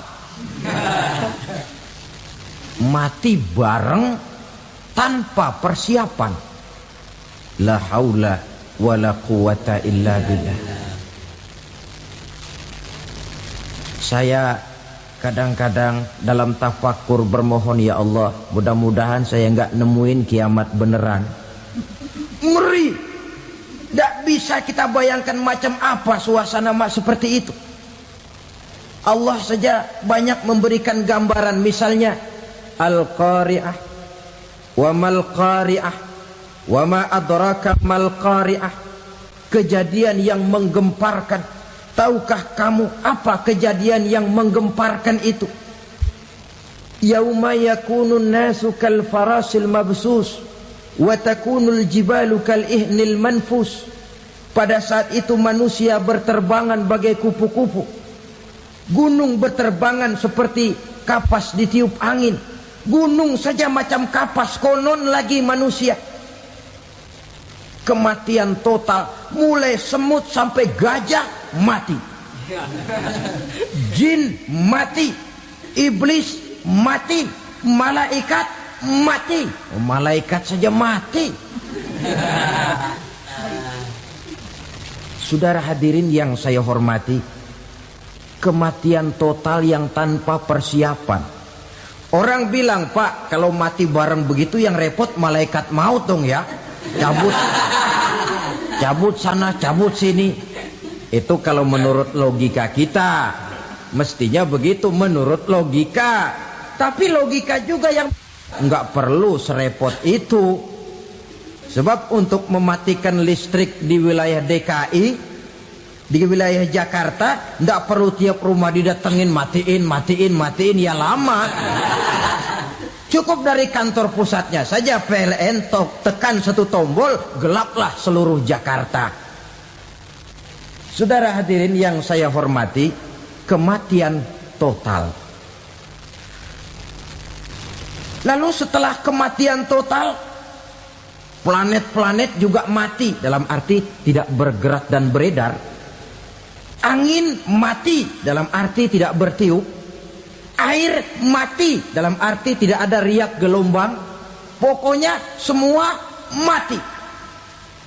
Mati bareng tanpa persiapan. La haula wala quwata illa billah. Saya kadang-kadang dalam tafakur bermohon, ya Allah, mudah-mudahan saya enggak nemuin kiamat beneran. Ngeri. Tidak bisa kita bayangkan macam apa suasana seperti itu. Allah saja banyak memberikan gambaran, misalnya Al-Qari'ah, wa mal qari'ah, wa ma adraka mal qari'ah. Kejadian yang menggemparkan. Tahukah kamu apa kejadian yang menggemparkan itu? Yauma yakunun nasu kal farasil mabsus wa takunul jibalu kal ihnil manfus. Pada saat itu manusia berterbangan bagai kupu-kupu, gunung berterbangan seperti kapas ditiup angin. Gunung saja macam kapas, konon lagi manusia. Kematian total, mulai semut sampai gajah mati, jin mati, iblis mati, malaikat mati. Malaikat saja mati. Saudara hadirin yang saya hormati, kematian total yang tanpa persiapan. Orang bilang, Pak, kalau mati bareng begitu yang repot malaikat maut dong ya. Cabut sana, cabut sini. Itu kalau menurut logika kita, mestinya begitu menurut logika. Tapi logika juga yang nggak perlu serepot itu. Sebab untuk mematikan listrik di wilayah DKI, di wilayah Jakarta, nggak perlu tiap rumah didatengin, matiin, ya lama. Cukup dari kantor pusatnya saja PLN, tekan satu tombol, gelaplah seluruh Jakarta. Saudara hadirin yang saya hormati, kematian total. Lalu setelah kematian total, planet-planet juga mati, dalam arti tidak bergerak dan beredar. Angin mati, dalam arti tidak bertiup. Air mati, dalam arti tidak ada riak gelombang. Pokoknya semua mati.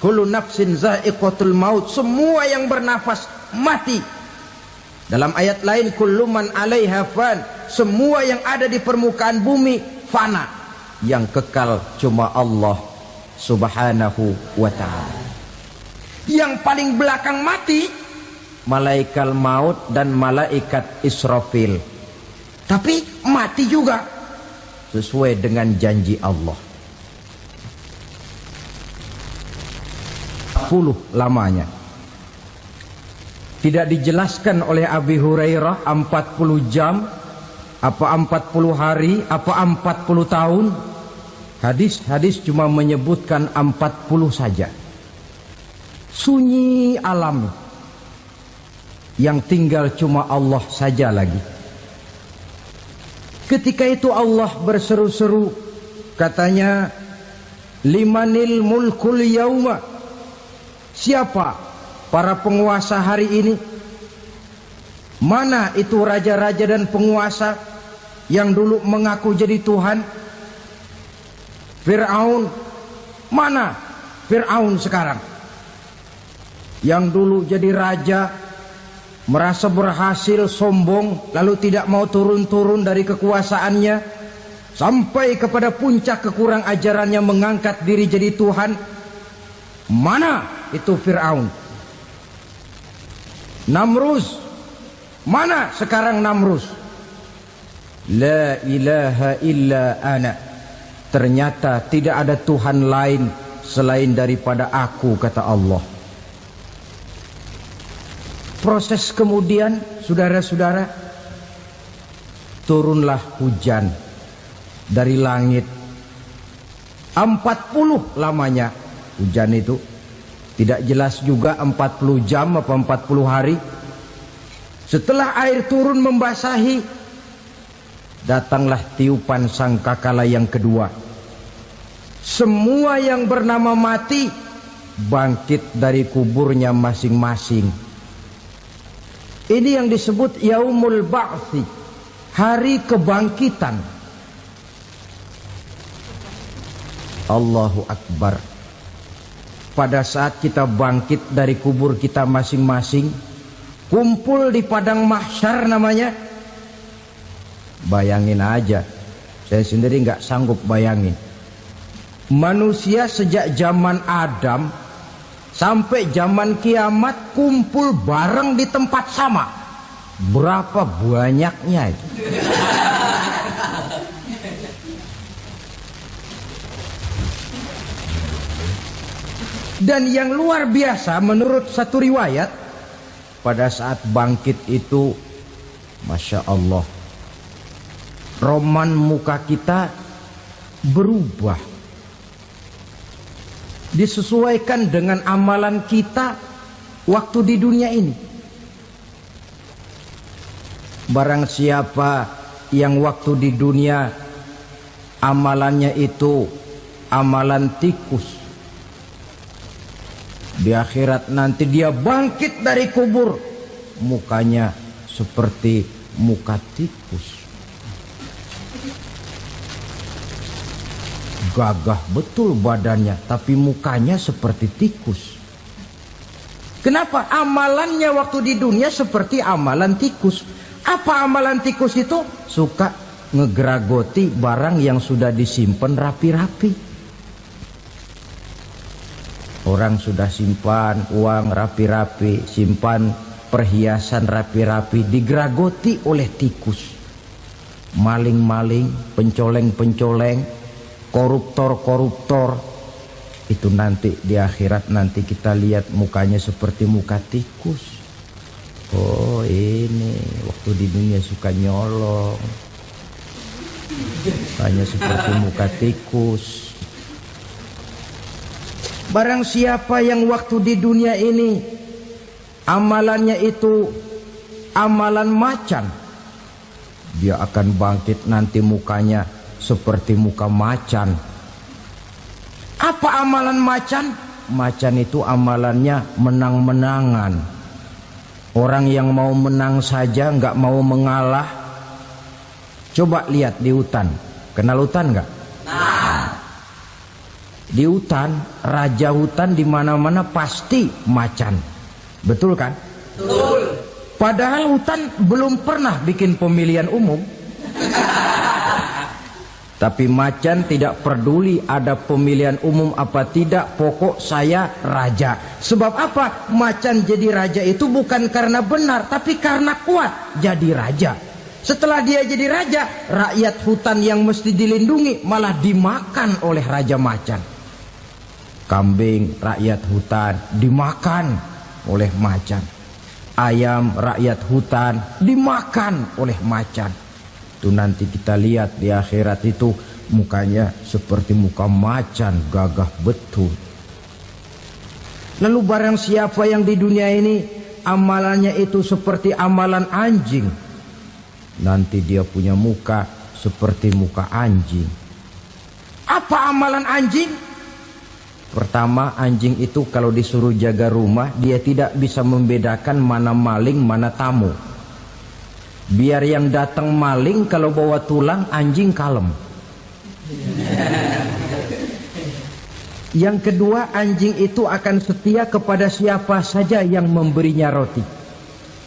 Kullu nafsin za'iqatul maut. Semua yang bernafas mati. Dalam ayat lain, kullu man 'alaiha fan. Semua yang ada di permukaan bumi fana. Yang kekal cuma Allah Subhanahu wa ta'ala. Yang paling belakang mati malaikat maut dan malaikat Israfil. Tapi mati juga sesuai dengan janji Allah. 40 lamanya. Tidak dijelaskan oleh Abi Hurairah 40 jam, apa 40 hari, apa 40 tahun. Hadis-hadis cuma menyebutkan 40 saja. Sunyi alam, yang tinggal cuma Allah saja lagi. Ketika itu Allah berseru-seru, katanya, limanil mulkul yauma. Siapa para penguasa hari ini? Mana itu raja-raja dan penguasa yang dulu mengaku jadi Tuhan? Fir'aun. Mana Fir'aun sekarang? Yang dulu jadi raja, merasa berhasil, sombong, lalu tidak mau turun-turun dari kekuasaannya, sampai kepada puncak kekurang ajarannya mengangkat diri jadi Tuhan. Mana itu Fir'aun? Namrus. Mana sekarang Namrus? La ilaha illa ana. Ternyata tidak ada Tuhan lain selain daripada aku, kata Allah. Proses kemudian, saudara-saudara, turunlah hujan dari langit. 40 lamanya hujan itu. Tidak jelas juga 40 jam apa 40 hari. Setelah air turun membasahi, datanglah tiupan sangkakala yang kedua. Semua yang bernama mati bangkit dari kuburnya masing-masing. Ini yang disebut Yaumul Ba'thi, hari kebangkitan. Allahu Akbar. Pada saat kita bangkit dari kubur kita masing-masing, kumpul di padang mahsyar namanya. Bayangin aja, saya sendiri nggak sanggup bayangin. Manusia sejak zaman Adam sampai zaman kiamat kumpul bareng di tempat sama. Berapa banyaknya itu? Dan yang luar biasa menurut satu riwayat, pada saat bangkit itu, Masya Allah, roman muka kita berubah, disesuaikan dengan amalan kita waktu di dunia ini. Barang siapa yang waktu di dunia amalannya itu amalan tikus, di akhirat nanti dia bangkit dari kubur, mukanya seperti muka tikus. Gagah betul badannya, tapi mukanya seperti tikus. Kenapa? Amalannya waktu di dunia seperti amalan tikus. Apa amalan tikus itu? Suka ngegeragoti barang yang sudah disimpan rapi-rapi. Orang sudah simpan uang rapi-rapi, simpan perhiasan rapi-rapi, digeragoti oleh tikus. Maling-maling, pencoleng-pencoleng, koruptor-koruptor. Itu nanti di akhirat nanti kita lihat mukanya seperti muka tikus. Oh ini waktu di dunia suka nyolong, mukanya seperti muka tikus. Barang siapa yang waktu di dunia ini amalannya itu amalan macan, dia akan bangkit nanti mukanya seperti muka macan. Apa amalan macan? Macan itu amalannya menang-menangan. Orang yang mau menang saja nggak mau mengalah. Coba lihat di hutan, kenal hutan nggak? Di hutan, raja hutan di mana-mana pasti macan. Betul kan? Betul. Padahal hutan belum pernah bikin pemilihan umum. Tapi macan tidak peduli ada pemilihan umum apa tidak, pokok saya raja. Sebab apa? Macan jadi raja itu bukan karena benar, tapi karena kuat jadi raja. Setelah dia jadi raja, rakyat hutan yang mesti dilindungi malah dimakan oleh raja macan. Kambing rakyat hutan dimakan oleh macan. Ayam rakyat hutan dimakan oleh macan. Itu nanti kita lihat di akhirat itu mukanya seperti muka macan, gagah betul. Lalu barang siapa yang di dunia ini amalannya itu seperti amalan anjing, nanti dia punya muka seperti muka anjing. Apa amalan anjing? Pertama, anjing itu kalau disuruh jaga rumah, dia tidak bisa membedakan mana maling, mana tamu. Biar yang datang maling, kalau bawa tulang, anjing kalem. Yang kedua, anjing itu akan setia kepada siapa saja yang memberinya roti.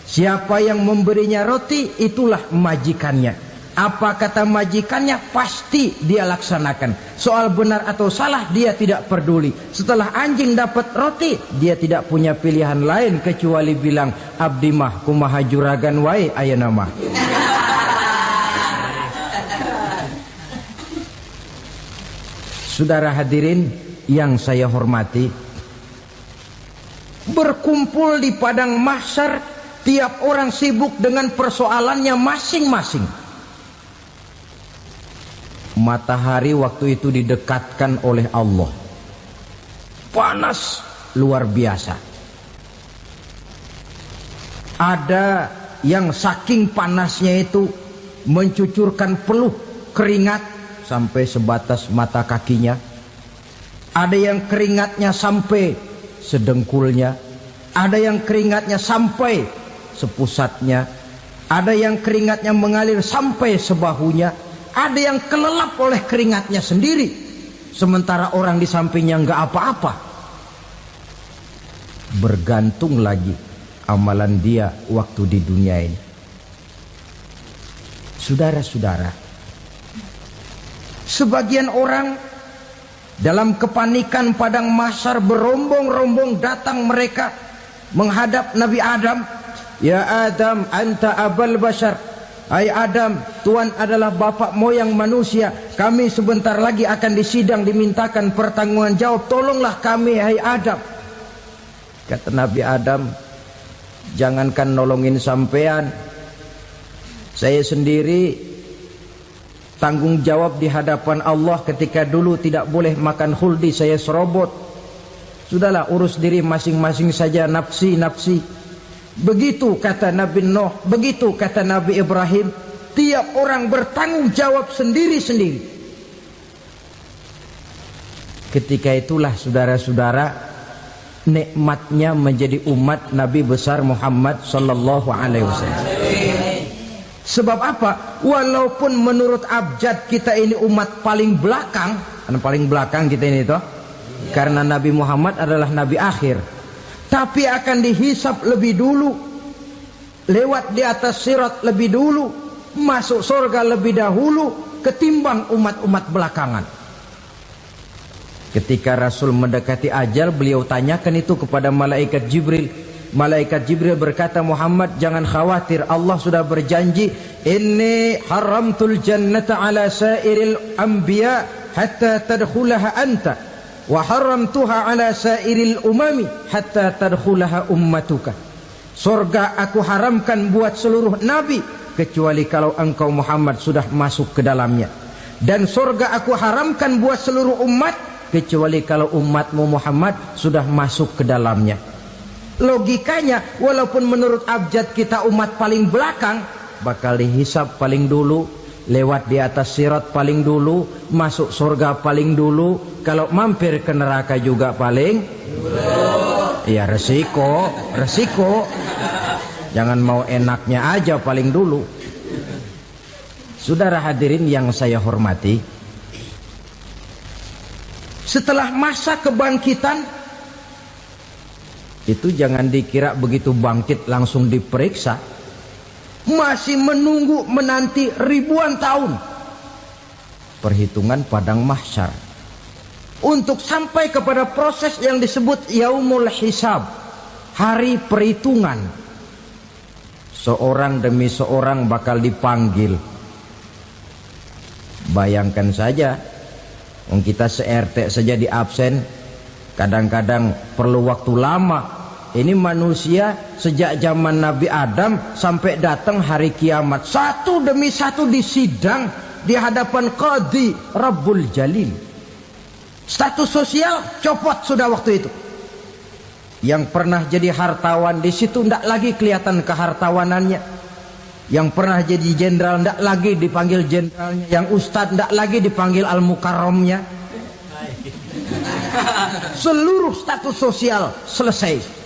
Siapa yang memberinya roti, itulah majikannya. Apa kata majikannya, pasti dia laksanakan. Soal benar atau salah, dia tidak peduli. Setelah anjing dapat roti, dia tidak punya pilihan lain kecuali bilang, abdi mah kumaha juragan wae ayeuna mah. Saudara hadirin yang saya hormati, berkumpul di padang mahsyar, tiap orang sibuk dengan persoalannya masing-masing. Matahari waktu itu didekatkan oleh Allah. Panas luar biasa. Ada yang saking panasnya itu mencucurkan peluh keringat sampai sebatas mata kakinya. Ada yang keringatnya sampai sedengkulnya. Ada yang keringatnya sampai sepusatnya. Ada yang keringatnya mengalir sampai sebahunya. Ada yang kelelap oleh keringatnya sendiri, sementara orang di sampingnya nggak apa-apa. Bergantung lagi amalan dia waktu di dunia ini. Saudara-saudara, sebagian orang dalam kepanikan padang mahsyar berombong-rombong datang mereka menghadap Nabi Adam. Ya Adam, anta abal bashar. Hai Adam, Tuhan adalah bapak moyang manusia. Kami sebentar lagi akan disidang, dimintakan pertanggungan jawab. Tolonglah kami, hai Adam. Kata Nabi Adam, jangankan nolongin sampean, saya sendiri tanggung jawab di hadapan Allah ketika dulu tidak boleh makan khuldi, saya serobot. Sudahlah, urus diri masing-masing saja, nafsi. Begitu kata Nabi Nuh, begitu kata Nabi Ibrahim. Tiap orang bertanggung jawab sendiri-sendiri. Ketika itulah saudara-saudara, nikmatnya menjadi umat Nabi besar Muhammad sallallahu alaihi wasallam. Sebab apa? Walaupun menurut abjad kita ini umat paling belakang, paling belakang kita ini toh, karena Nabi Muhammad adalah Nabi akhir, tapi akan dihisap lebih dulu, lewat di atas sirat lebih dulu, masuk surga lebih dahulu ketimbang umat-umat belakangan. Ketika Rasul mendekati ajal, beliau tanyakan itu kepada malaikat Jibril. Malaikat Jibril berkata, Muhammad jangan khawatir, Allah sudah berjanji, inni haramtul jannata ala sairil anbiya hatta tadkhulaha anta wa haramtuha ala sairil umami hatta tadkhulaha ummatuka. Surga aku haramkan buat seluruh nabi kecuali kalau engkau Muhammad sudah masuk ke dalamnya, dan surga aku haramkan buat seluruh umat kecuali kalau umatmu Muhammad sudah masuk ke dalamnya. Logikanya, walaupun menurut abjad kita umat paling belakang, bakal dihisap paling dulu, lewat di atas sirat paling dulu, masuk surga paling dulu, kalau mampir ke neraka juga paling dulu. Ya resiko. Jangan mau enaknya aja paling dulu. Saudara hadirin yang saya hormati, setelah masa kebangkitan itu jangan dikira begitu bangkit langsung diperiksa. Masih menunggu menanti ribuan tahun perhitungan padang mahsyar untuk sampai kepada proses yang disebut yaumul hisab, hari perhitungan. Seorang demi seorang bakal dipanggil. Bayangkan saja, kita se-RT saja di absen, kadang-kadang perlu waktu lama. Ini manusia sejak zaman Nabi Adam sampai datang hari kiamat, satu demi satu disidang di hadapan Qadhi Rabbul Jalil. Status sosial copot sudah waktu itu. Yang pernah jadi hartawan di situ tidak lagi kelihatan kehartawanannya. Yang pernah jadi jenderal tidak lagi dipanggil jenderalnya. Yang ustadz tidak lagi dipanggil al-mukarramnya. Seluruh status sosial selesai.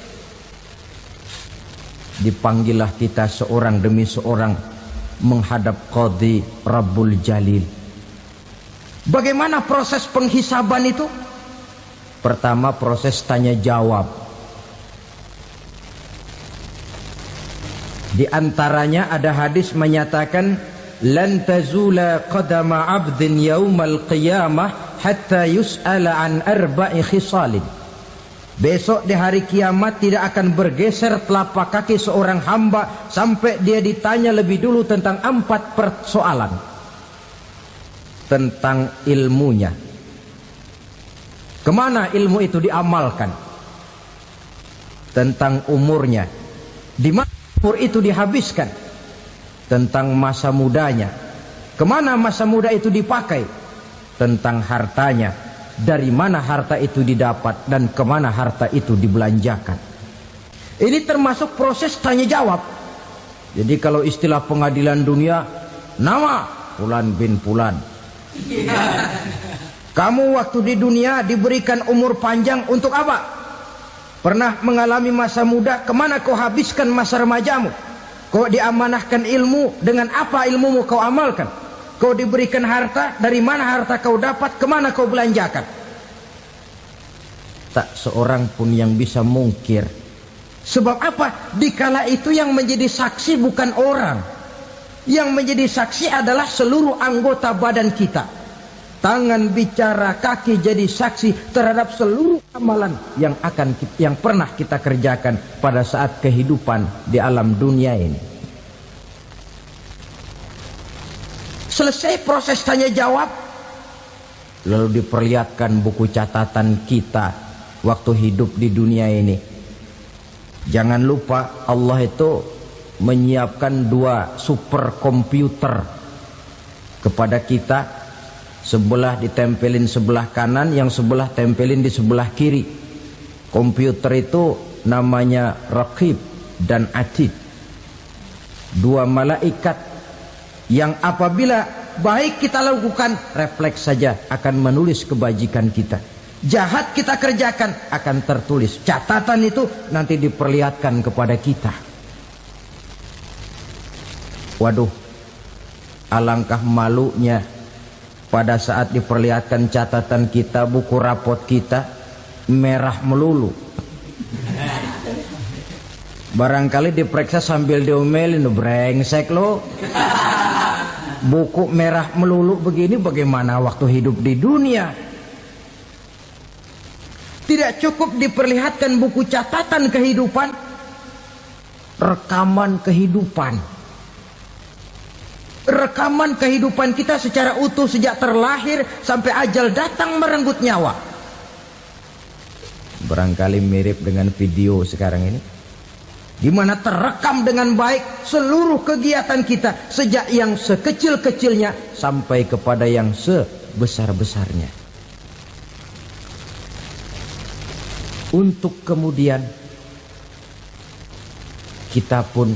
Dipanggillah kita seorang demi seorang menghadap Qadhi Rabbul Jalil. Bagaimana proses penghisaban itu? Pertama, proses tanya jawab. Di antaranya ada hadis menyatakan, lan tazula qadama 'abdin yaumal qiyamah hatta yus'ala an arba'i khisalin. Besok di hari kiamat tidak akan bergeser telapak kaki seorang hamba sampai dia ditanya lebih dulu tentang 4 persoalan. Tentang ilmunya, kemana ilmu itu diamalkan. Tentang umurnya, di mana umur itu dihabiskan. Tentang masa mudanya, kemana masa muda itu dipakai. tentang hartanya, dari mana harta itu didapat dan kemana harta itu dibelanjakan. Ini termasuk proses tanya jawab. Jadi kalau istilah pengadilan dunia, nama Fulan bin Fulan. Kamu waktu di dunia diberikan umur panjang untuk apa? Pernah mengalami masa muda, kemana kau habiskan masa remajamu? Kau diamanahkan ilmu, dengan apa ilmumu kau amalkan? Kau diberikan harta, dari mana harta kau dapat, kemana kau belanjakan? Tak seorang pun yang bisa mungkir. Sebab apa? Dikala itu yang menjadi saksi bukan orang. Yang menjadi saksi adalah seluruh anggota badan kita. Tangan bicara, kaki jadi saksi terhadap seluruh amalan yang pernah kita kerjakan pada saat kehidupan di alam dunia ini. Selesai proses tanya jawab, lalu diperlihatkan buku catatan kita waktu hidup di dunia ini. Jangan lupa Allah itu menyiapkan 2 superkomputer kepada kita. Sebelah ditempelin sebelah kanan, yang sebelah tempelin di sebelah kiri. Komputer itu namanya Raqib dan Atid, 2 malaikat yang apabila baik kita lakukan, refleks saja akan menulis kebajikan kita. Jahat kita kerjakan akan tertulis. Catatan itu nanti diperlihatkan kepada kita. Waduh, alangkah malunya pada saat diperlihatkan catatan kita, buku rapot kita merah melulu. Barangkali diperiksa sambil diomelin, brengsek lo. Buku merah melulu begini, bagaimana waktu hidup di dunia? Tidak cukup diperlihatkan buku catatan kehidupan, rekaman kehidupan. Rekaman kehidupan kita secara utuh sejak terlahir sampai ajal datang merenggut nyawa. Barangkali mirip dengan video sekarang ini, di mana terekam dengan baik seluruh kegiatan kita, sejak yang sekecil-kecilnya sampai kepada yang sebesar-besarnya. Untuk kemudian kita pun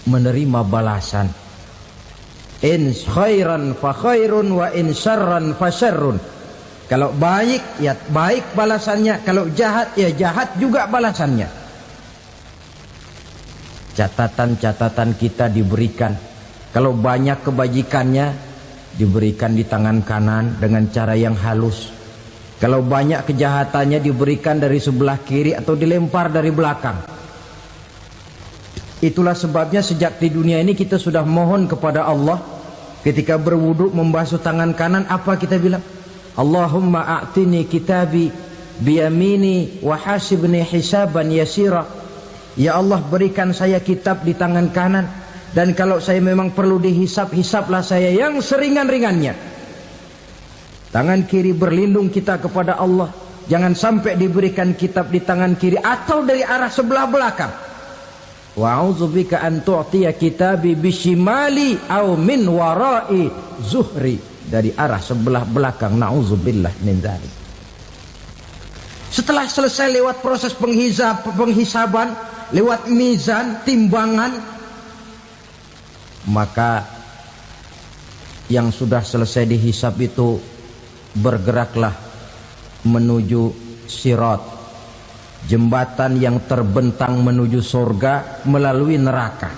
menerima balasan. In khairan fa khairun wa in syarran fa syarrun. Kalau baik ya baik balasannya, kalau jahat ya jahat juga balasannya. Catatan-catatan kita diberikan. Kalau banyak kebajikannya diberikan di tangan kanan dengan cara yang halus. Kalau banyak kejahatannya diberikan dari sebelah kiri atau dilempar dari belakang. Itulah sebabnya sejak di dunia ini kita sudah mohon kepada Allah. Ketika berwudu membasuh tangan kanan, apa kita bilang? Allahumma a'tini kitabi biyamini wa hasibni hisaban yasira. Ya Allah, berikan saya kitab di tangan kanan, dan kalau saya memang perlu dihisap, hisaplah saya yang seringan-ringannya. Tangan kiri berlindung kita kepada Allah, jangan sampai diberikan kitab di tangan kiri atau dari arah sebelah belakang. Wa a'udzubika an tu'tiya kitabi bishimali aw min wara'i zuhri, dari arah sebelah belakang. Na'udzubillah min dzalik. Setelah selesai lewat proses penghisaban, lewat mizan, timbangan, maka yang sudah selesai dihisab itu bergeraklah menuju sirat, jembatan yang terbentang menuju surga melalui neraka.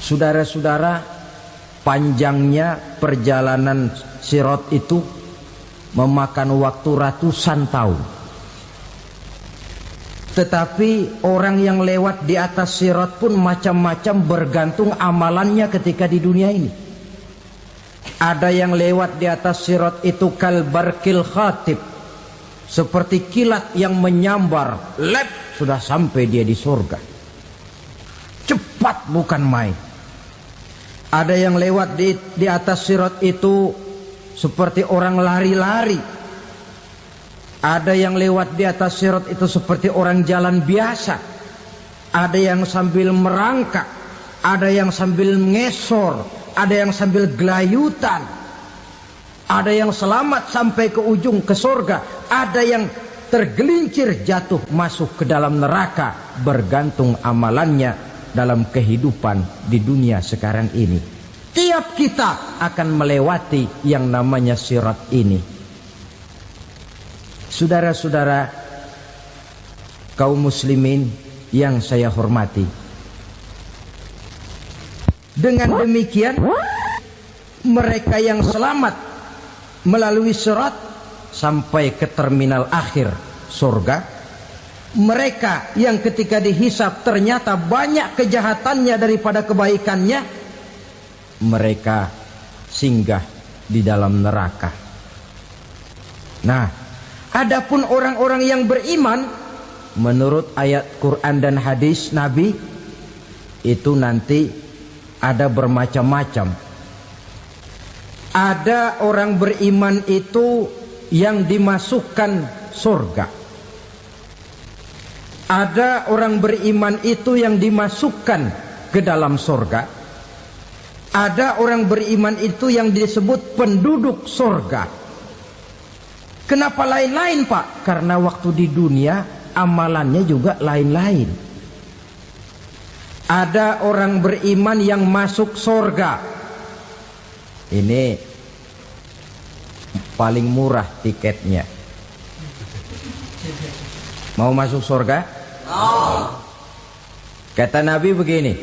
Saudara-saudara, panjangnya perjalanan sirat itu memakan waktu ratusan tahun. Tetapi orang yang lewat di atas sirat pun macam-macam, bergantung amalannya ketika di dunia ini. Ada yang lewat di atas sirat itu kalbarkil khatib, seperti kilat yang menyambar, lep, sudah sampai dia di surga. Cepat bukan main. Ada yang lewat di atas sirat itu seperti orang lari-lari. Ada yang lewat di atas sirat itu seperti orang jalan biasa. Ada yang sambil merangkak, ada yang sambil ngesor, ada yang sambil gelayutan, ada yang selamat sampai ke ujung ke surga, ada yang tergelincir jatuh masuk ke dalam neraka, bergantung amalannya dalam kehidupan di dunia sekarang ini. Tiap kita akan melewati yang namanya sirat ini. Saudara-saudara kaum muslimin yang saya hormati, dengan demikian mereka yang selamat melalui sirat sampai ke terminal akhir surga, mereka yang ketika dihisab ternyata banyak kejahatannya daripada kebaikannya, mereka singgah di dalam neraka. Nah, adapun orang-orang yang beriman menurut ayat Quran dan hadis Nabi itu nanti ada bermacam-macam. Ada orang beriman itu yang dimasukkan surga. Ada orang beriman itu yang dimasukkan ke dalam surga. Ada orang beriman itu yang disebut penduduk surga. Kenapa lain-lain, Pak? Karena waktu di dunia amalannya juga lain-lain. Ada orang beriman yang masuk surga. Ini paling murah tiketnya. Mau masuk surga? Kata Nabi begini,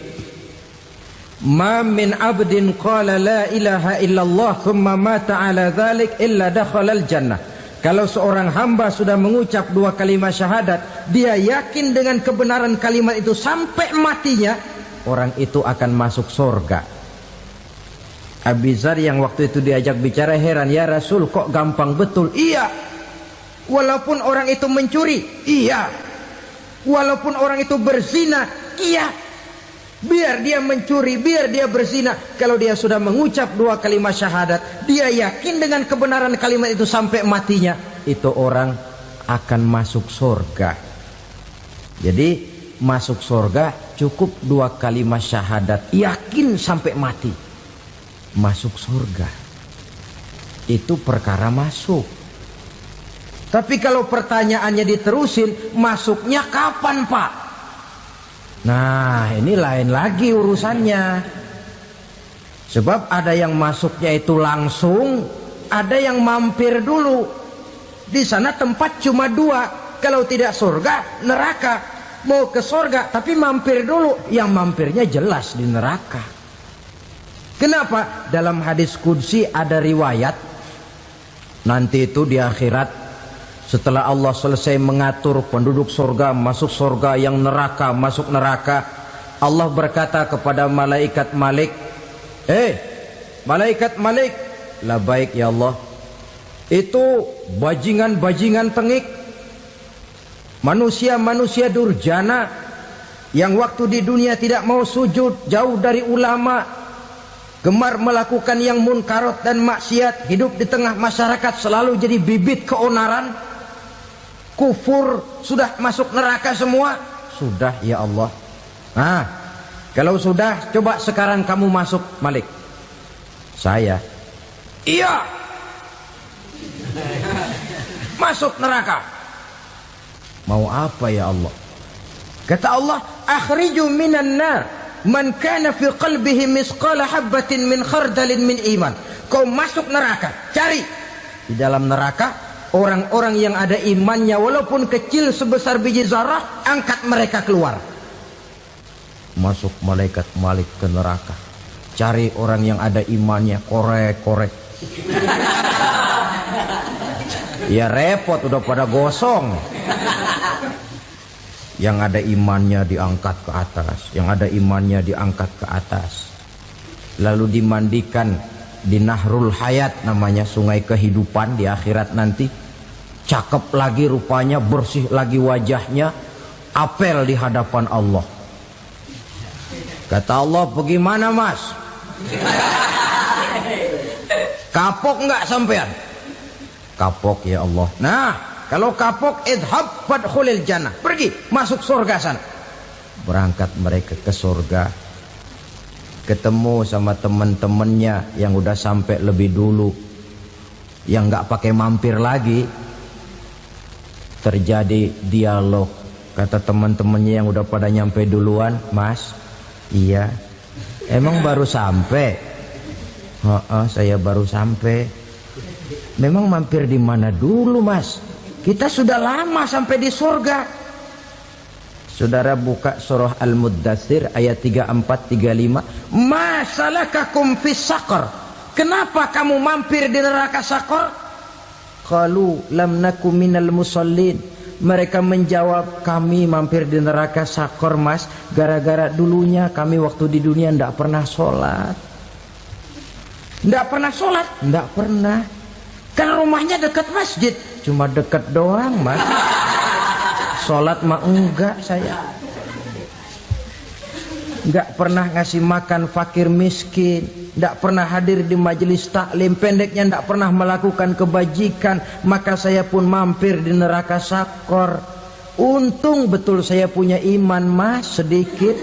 ma min abdin qala la ilaha illallah thumma mata ala dhalik illa dakhalal jannah. Kalau seorang hamba sudah mengucap dua kalimat syahadat, dia yakin dengan kebenaran kalimat itu sampai matinya, orang itu akan masuk surga. Abi Dzar yang waktu itu diajak bicara heran, ya Rasul kok gampang betul? Iya, walaupun orang itu mencuri, iya, walaupun orang itu berzina, iya, biar dia mencuri, biar dia berzina, kalau dia sudah mengucap dua kalimat syahadat, dia yakin dengan kebenaran kalimat itu sampai matinya, itu orang akan masuk surga. Jadi masuk surga cukup dua kalimat syahadat, yakin sampai mati, masuk surga. Itu perkara masuk. Tapi kalau pertanyaannya diterusin, masuknya kapan, Pak? Nah, ini lain lagi urusannya. Sebab ada yang masuknya itu langsung, ada yang mampir dulu. Di sana tempat cuma dua, kalau tidak surga, neraka. Mau ke surga tapi mampir dulu, yang mampirnya jelas di neraka. Kenapa? Dalam hadis qudsi ada riwayat, nanti itu di akhirat, setelah Allah selesai mengatur penduduk surga masuk surga, yang neraka masuk neraka, Allah berkata kepada malaikat Malik, malaikat Malik, labaik ya Allah, itu bajingan-bajingan tengik, manusia-manusia durjana yang waktu di dunia tidak mau sujud, jauh dari ulama, gemar melakukan yang munkarat dan maksiat, hidup di tengah masyarakat selalu jadi bibit keonaran, kufur, sudah masuk neraka semua. Sudah ya Allah. Nah, kalau sudah, coba sekarang kamu masuk, Malik. Saya, iya, masuk neraka. Mau apa ya Allah? Kata Allah, akhriju minan nar man kana fi qalbihi misqala habatin min khardalin min iman. Kau masuk neraka, cari di dalam neraka orang-orang yang ada imannya walaupun kecil sebesar biji zarah, angkat mereka keluar. Masuk malaikat Malik ke neraka, cari orang yang ada imannya, korek-korek. Ya repot, udah pada gosong. Yang ada imannya diangkat ke atas, yang ada imannya diangkat ke atas, lalu dimandikan di Nahrul Hayat, namanya sungai kehidupan di akhirat nanti. Cakep lagi rupanya, bersih lagi wajahnya, apel di hadapan Allah. Kata Allah, bagaimana mas? Kapok nggak sampean? Kapok ya Allah. Nah, kalau kapok, idhab fadkhulil jannah, pergi masuk surga sana. Berangkat mereka ke surga. ketemu sama teman-temannya yang udah sampai lebih dulu, yang nggak pakai mampir lagi. Terjadi dialog. Kata teman-temannya yang udah pada nyampe duluan, "Mas, iya, emang baru sampai?" "Oh, saya baru sampai." "Memang mampir di mana dulu, Mas? Kita sudah lama sampai di surga." Saudara buka surah Al-Muddatsir ayat 34-35. "Ma salakakum fis saqar?" Kenapa kamu mampir di neraka Saqar? Qalu lam naku minal musallin. Mereka menjawab, kami mampir di neraka Saqar, Mas, gara-gara dulunya kami waktu di dunia ndak pernah sholat. Ndak pernah sholat? Ndak pernah. Kan rumahnya dekat masjid. Cuma dekat doang, Mas. Sholat mah enggak saya. Nggak pernah ngasih makan fakir miskin, nggak pernah hadir di majelis taklim, pendeknya nggak pernah melakukan kebajikan, maka saya pun mampir di neraka Saqar. Untung betul saya punya iman, Mas, sedikit.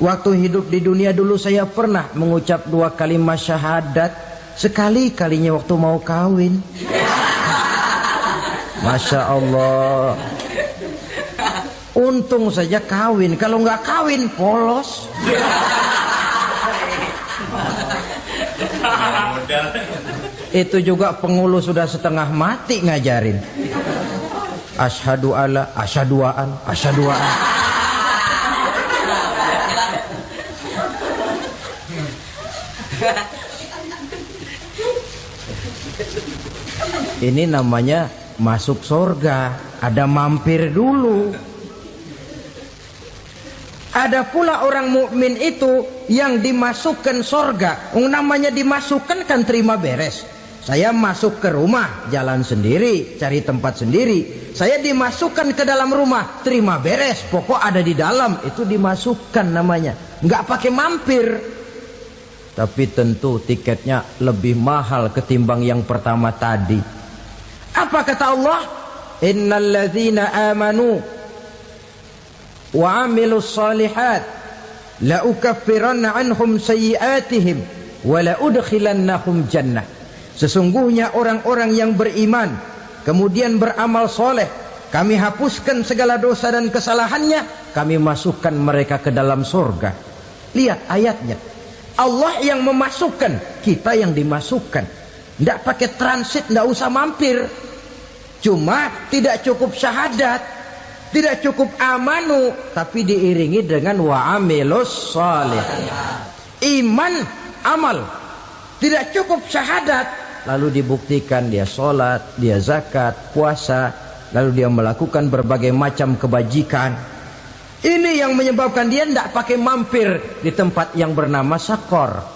Waktu hidup di dunia dulu saya pernah mengucap 2 kalimat syahadat, sekali-kalinya waktu mau kawin. Masya Allah. Untung saja kawin, kalau nggak kawin polos. Itu juga pengulu sudah setengah mati ngajarin. Asyhadu alla, asyaduaan, asyaduaan. Ini namanya masuk surga, ada mampir dulu. Ada pula orang mukmin itu yang dimasukkan surga. Namanya dimasukkan kan terima beres. Saya masuk ke rumah, jalan sendiri, cari tempat sendiri. Saya dimasukkan ke dalam rumah, terima beres, pokok ada di dalam, itu dimasukkan namanya. Nggak pakai mampir. Tapi tentu tiketnya lebih mahal ketimbang yang pertama tadi. Apa kata Allah? Innal ladzina amanu wa amilus salihat la ukaffiranna anhum sayyi'atihim wa la udkhilannahum jannah. Sesungguhnya orang-orang yang beriman kemudian beramal soleh, kami hapuskan segala dosa dan kesalahannya, kami masukkan mereka ke dalam surga. Lihat ayatnya, Allah yang memasukkan, kita yang dimasukkan. Tidak pakai transit, tidak usah mampir. Cuma tidak cukup syahadat, tidak cukup amanu, tapi diiringi dengan wa'amilus salih. Iman, amal. Tidak cukup syahadat, lalu dibuktikan dia sholat, dia zakat, puasa, lalu dia melakukan berbagai macam kebajikan. Ini yang menyebabkan dia tidak pakai mampir di tempat yang bernama Saqar.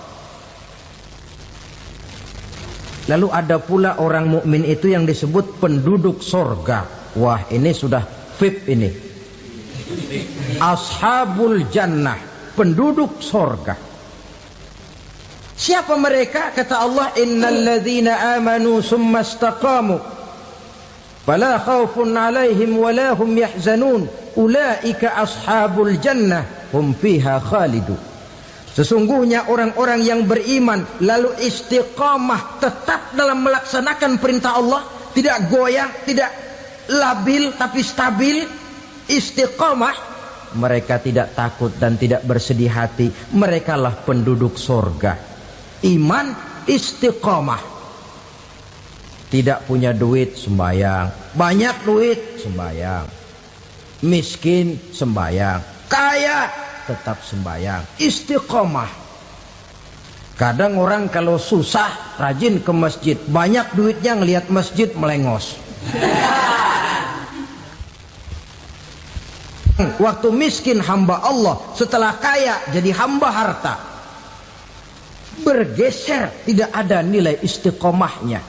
Lalu ada pula orang mukmin itu yang disebut penduduk surga. Wah, ini sudah VIP ini. Ashabul jannah, penduduk surga. Siapa mereka? Kata Allah, innal ladzina amanu summa istaqamu fala khaufun 'alaihim wala hum yahzanun ulaika ashabul jannah hum fiha khalidun. Sesungguhnya orang-orang yang beriman lalu istiqamah, tetap dalam melaksanakan perintah Allah, tidak goyang, tidak labil tapi stabil, istiqamah, mereka tidak takut dan tidak bersedih hati. Merekalah penduduk surga. Iman, istiqamah. Tidak punya duit, sembayang. Banyak duit, sembayang. Miskin, sembayang. Kaya, tetap sembayang. Istiqamah. Kadang orang kalau susah rajin ke masjid, banyak duitnya ngelihat masjid melengos. Waktu miskin hamba Allah, setelah kaya jadi hamba harta. Bergeser, tidak ada nilai istiqomahnya.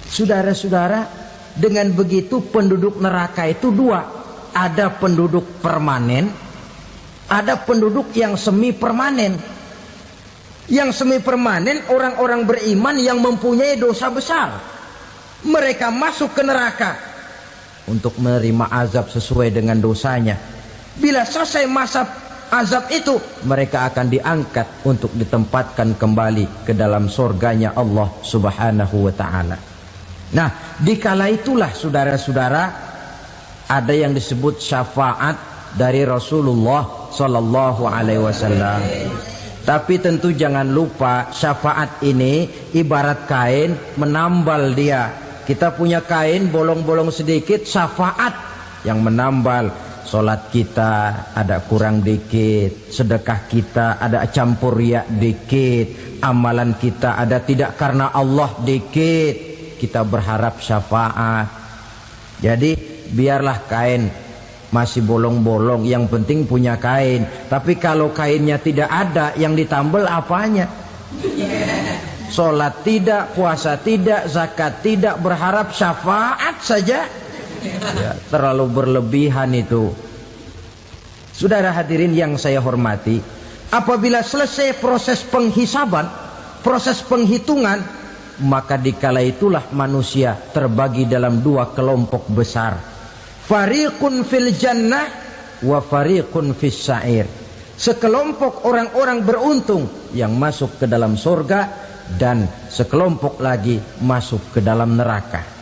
Saudara-saudara, dengan begitu penduduk neraka itu dua. Ada penduduk permanen, ada penduduk yang semi permanen. Yang semi permanen orang-orang beriman yang mempunyai dosa besar. Mereka masuk ke neraka untuk menerima azab sesuai dengan dosanya. Bila selesai masa azab itu, mereka akan diangkat untuk ditempatkan kembali ke dalam surganya Allah Subhanahu wa ta'ala. Nah, dikala itulah saudara-saudara, ada yang disebut syafaat dari Rasulullah Sallallahu Alaihi Wasallam. Tapi tentu jangan lupa, syafaat ini ibarat kain menambal dia. Kita punya kain bolong-bolong sedikit, syafaat yang menambal. Solat kita ada kurang dikit, sedekah kita ada campur riak dikit, amalan kita ada tidak karena Allah dikit, kita berharap syafaat. Jadi biarlah kain masih bolong-bolong, yang penting punya kain. Tapi kalau kainnya tidak ada, yang ditambal apanya? Solat tidak, puasa tidak, zakat tidak, berharap syafaat saja. Ya, terlalu berlebihan itu. Saudara hadirin yang saya hormati, apabila selesai proses penghisaban, proses penghitungan, maka dikala itulah manusia terbagi dalam dua kelompok besar. Fariqun fil jannah wa fariqun fis sa'ir. Sekelompok orang-orang beruntung yang masuk ke dalam surga, dan sekelompok lagi masuk ke dalam neraka.